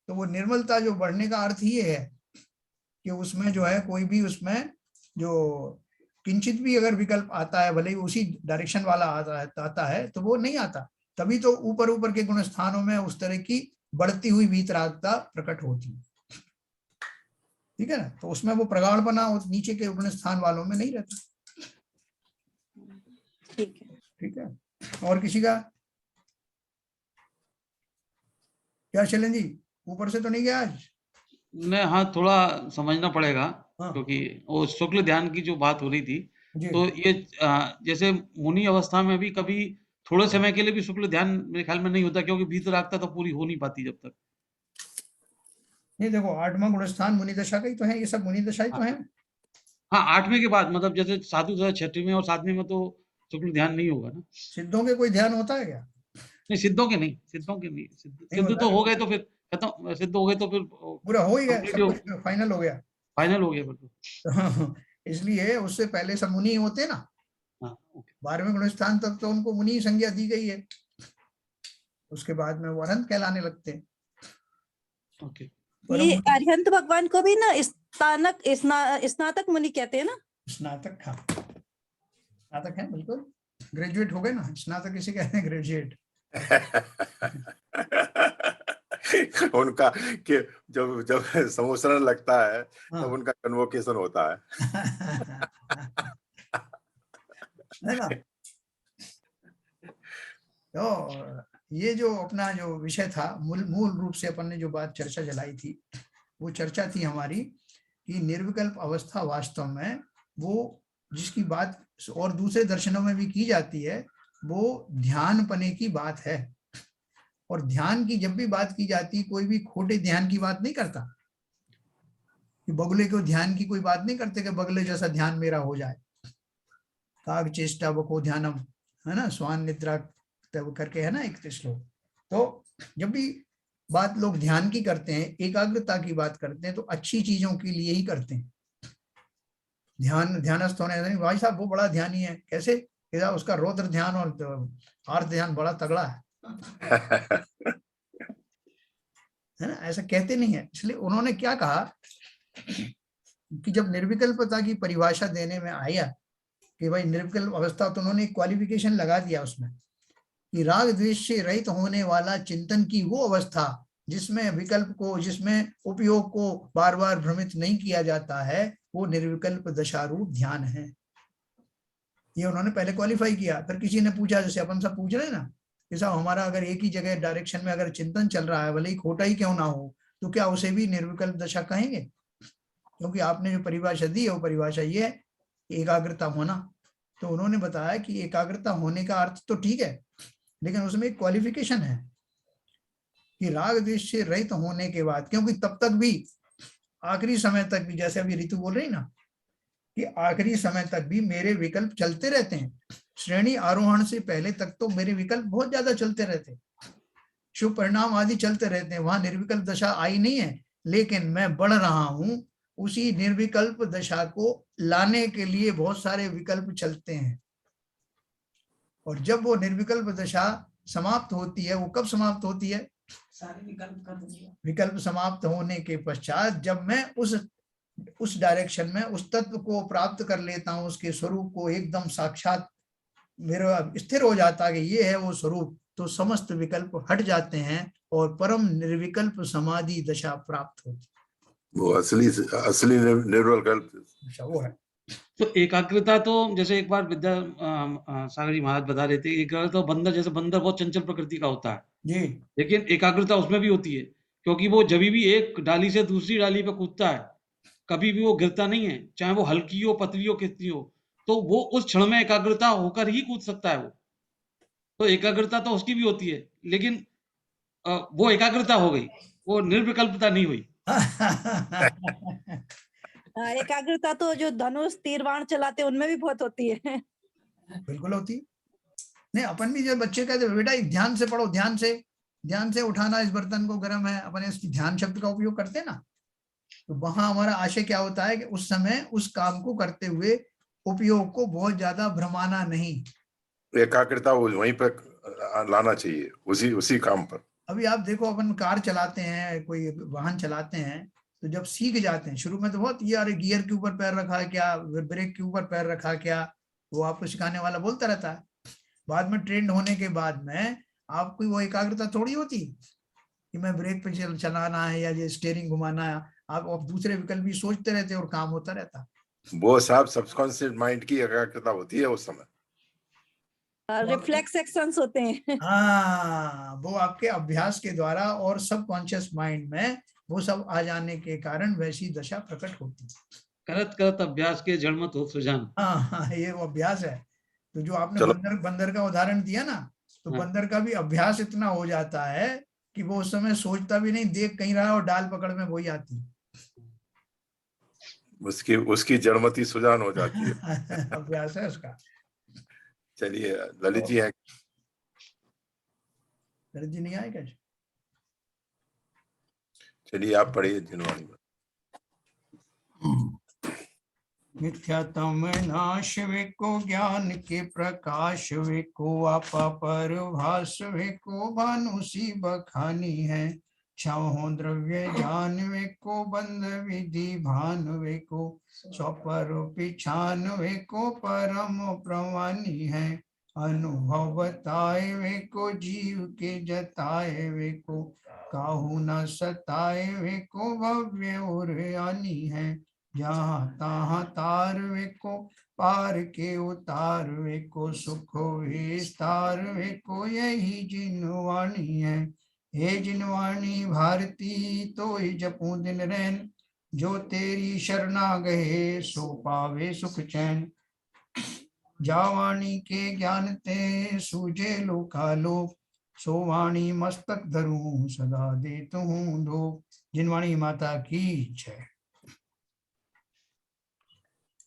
तो वो निर्मलता जो बढ़ने का अर्थ ये है कि उसमें जो है कोई भी उसमें जो किंचित भी अगर विकल्प आता है, भले ही उसी डायरेक्शन वाला आता है तो वो नहीं आता। तभी तो ऊपर ऊपर के गुण स्थानों में उस तरह की बढ़ती हुई वीतरागता प्रकट होती है। ठीक है ना। तो उसमें वो प्रगाढ़पना नीचे के गुण स्थान वालों में नहीं रहता। ठीक है। और किसी का क्या? चलें जी, ऊपर से तो नहीं गया आज? नहीं, हाँ थोड़ा समझना पड़ेगा। हाँ क्योंकि वो शुक्ल ध्यान की जो बात हो रही थी, जी तो ये जैसे मुनि अवस्था में भी कभी थोड़े समय के लिए भी शुक्ल ध्यान मेरे ख्याल में नहीं होता, क्योंकि भीतर आगता तो पूरी हो नहीं पाती जब तक। नहीं, देखो 8वां गुण स्थान मुनि दशा का ही तो है, ये सब मुनि दशा ही तो है। हाँ, 8वें के बाद मतलब जैसे साधु दशा 6वीं और 7वीं में तो शुक्ल ध्यान नहीं होगा ना। सिद्धों के कोई ध्यान होता है क्या? नहीं, सिद्धों के नहीं, सिद्धों के नहीं, नहीं सिद्ध होता तो है? हो गए तो फिर खत्म, सिद्ध हो गए तो फिर पूरा हो ही गया, कंप्लीट सब कुछ फाइनल हो गया। फाइनल हो गया फिर तो। इसलिए उससे पहले सब मुनि होते ना, हाँ, ओके 12वें गुण स्थान तक तो उनको मुनि संज्ञा दी गई है, उसके बाद में वो अनंत कहलाने लगते हैं। ओके। ये अरिहंत भगवान को भी ना स्नातक मुनि कहते हैं ना। स्नातक, हाँ स्नातक है, बिल्कुल ग्रेजुएट हो गए ना, स्नातक किसे कहते हैं? ग्रेजुएट। उनका कि जब जब संवत्सरण लगता है हाँ। तब उनका कन्वोकेशन होता है। है ना? तो ये जो अपना जो विषय था, मूल रूप से अपन ने जो बात चर्चा चलाई थी, वो चर्चा थी हमारी कि निर्विकल्प अवस्था वास्तव में वो जिसकी बात और दूसरे दर्शनों में भी की जाती है, वो ध्यान पने की बात है। और ध्यान की जब भी बात की जाती, कोई भी खोटे ध्यान की बात नहीं करता, कि बगुले को ध्यान की कोई बात नहीं करते कि बगले जैसा ध्यान मेरा हो जाए। काग चेष्टा बको ध्यानम, है ना, स्वान निद्रा तब करके है ना एक श्लोक। तो जब भी बात लोग ध्यान की करते हैं, एकाग्रता की बात करते हैं, तो अच्छी चीजों के लिए ही करते हैं। ध्यानस्थ होने नहीं, भाई साहब वो बड़ा ध्यानी है, कैसे? उसका रौद्र ध्यान और आर्त ध्यान बड़ा तगड़ा है ना, ऐसा कहते नहीं है। इसलिए उन्होंने क्या कहा कि जब निर्विकल्पता की परिभाषा देने में आया कि भाई निर्विकल्प अवस्था, तो उन्होंने एक क्वालिफिकेशन लगा दिया उसमें कि राग द्वेष से रहित होने वाला चिंतन की वो अवस्था जिसमें विकल्प को, जिसमें उपयोग को बार बार भ्रमित नहीं किया जाता है, वो निर्विकल्प दशारूप ध्यान है। ये उन्होंने पहले क्वालिफाई किया। फिर किसी ने पूछा, जैसे अपन सब पूछ रहे हैं ना कि साहब हमारा अगर एक ही जगह डायरेक्शन में अगर चिंतन चल रहा है, भले ही खोटा ही क्यों ना हो, तो क्या उसे भी निर्विकल्प दशा कहेंगे? क्योंकि आपने जो परिभाषा दी है वो परिभाषा ये है, एकाग्रता होना। तो उन्होंने बताया कि एकाग्रता होने का अर्थ तो ठीक है, लेकिन उसमें एक क्वालिफिकेशन है कि राग द्वेष से रहित होने के बाद, क्योंकि तब तक भी आखिरी समय तक भी, जैसे अभी ऋतु बोल रही ना कि आखिरी समय तक भी मेरे विकल्प चलते रहते हैं। श्रेणी आरोहण से पहले तक तो मेरे विकल्प बहुत ज्यादा चलते रहते, शुभ परिणाम आदि चलते रहते हैं, वहां निर्विकल्प दशा आई नहीं है। लेकिन मैं बढ़ रहा हूं, उसी निर्विकल्प दशा को लाने के लिए बहुत सारे विकल्प चलते हैं। और जब वो निर्विकल्प दशा समाप्त होती है, वो कब समाप्त होती है? सारे विकल्प समाप्त होने के पश्चात, जब मैं उस डायरेक्शन में उस तत्व को प्राप्त कर लेता हूं, उसके स्वरूप को एकदम साक्षात मेरा स्थिर हो जाता है कि ये है वो स्वरूप, तो समस्त विकल्प हट जाते हैं और परम निर्विकल्प समाधि दशा प्राप्त होती है। वो असली निर्विकल्प वो है। तो एकाग्रता तो जैसे एक बार विद्या सागर जी महाराज बता रहे थे, एकाग्रता बंदर, जैसे बंदर बहुत चंचल प्रकृति का होता है जी, लेकिन एकाग्रता उसमें भी होती है, क्योंकि वो जब भी एक डाली से दूसरी डाली पे कूदता है, कभी भी वो गिरता नहीं है, चाहे वो हल्की हो, पतली हो, कितनी हो, तो वो उस क्षण में एकाग्रता होकर ही कूद सकता है वो। तो एकाग्रता तो उसकी भी होती है, लेकिन वो एकाग्रता हो गई, वो निर्विकल्पता नहीं हुई। एकाग्रता तो जो धनुष तीर बाण चलाते उनमें भी बहुत होती है। बिल्कुल होती है। नहीं, अपन भी जब बच्चे कहते बेटा ध्यान से पढ़ो, ध्यान से उठाना इस बर्तन को, गर्म है, अपन इसकी ध्यान शब्द का उपयोग करते हैं ना, तो वहां हमारा आशय क्या होता है कि उस समय उस काम को करते हुए उपयोग को बहुत ज्यादा भ्रमाना नहीं, एकाग्रता वहीं पर लाना चाहिए, उसी काम पर। अभी आप देखो, अपन कार चलाते हैं, कोई वाहन चलाते हैं, तो जब सीख जाते हैं, शुरू में तो बहुत यार गियर के ऊपर पैर रखा क्या, ब्रेक के ऊपर पैर रखा क्या, वो आपको सिखाने वाला बोलता रहता है। बाद में ट्रेंड होने के बाद में आपको वो एकाग्रता थोड़ी होती कि मैं ब्रेक पे चलाना है या ये स्टीयरिंग घुमाना है, आप दूसरे विकल्प भी सोचते रहते और काम होता रहता। वो साहब सबकॉन्शियस माइंड की एकाग्रता होती है उस समय, रिफ्लेक्स एक्शंस होते हैं। हाँ, वो आपके अभ्यास के द्वारा और सबकॉन्शियस माइंड में वो सब आ जाने के कारण वैसी दशा प्रकट होती है। करत करत अभ्यास के जड़ मत हो सुजान। हाँ, ये वो अभ्यास है। तो जो आपने चलो। बंदर का उदाहरण दिया ना, तो हाँ। बंदर का भी अभ्यास इतना हो जाता है कि वो उस समय सोचता भी नहीं, देख कहीं रहा है और डाल पकड़ में वही आती। उसकी उसकी जड़मती सुजान हो जाती है। अभ्यास है उसका। चलिए ललित जी हैं। ललित जी नहीं आए क्या? चलिए आप पढ़िए जिनवाणी में। मिथ्यात्म नाश वेको ज्ञान के प्रकाश वेको आपा पर भास वेको भानुसी बखानी है। छहो द्रव्य जान वेको बंध विधि भान वेको स्वपर पिछान वेको परम प्रवानी है। अनुभव बताए वेको जीव के जताए वेको काहू न सताए वेको भव्य और आनी है। जहाँ तहाँ तार वेको पार के उतार वेको सुख विस्तार वेको यही जिनवाणी है। हे जिनवाणी भारती तो ही जपू दिन रैन जो तेरी शरणा गए सो पावे सुख चैन। जावाणी के ज्ञान ते सूझे लोकालोक सो वाणी मस्तक धरूं सदा देत हूँ लोक। जिनवाणी माता की जय।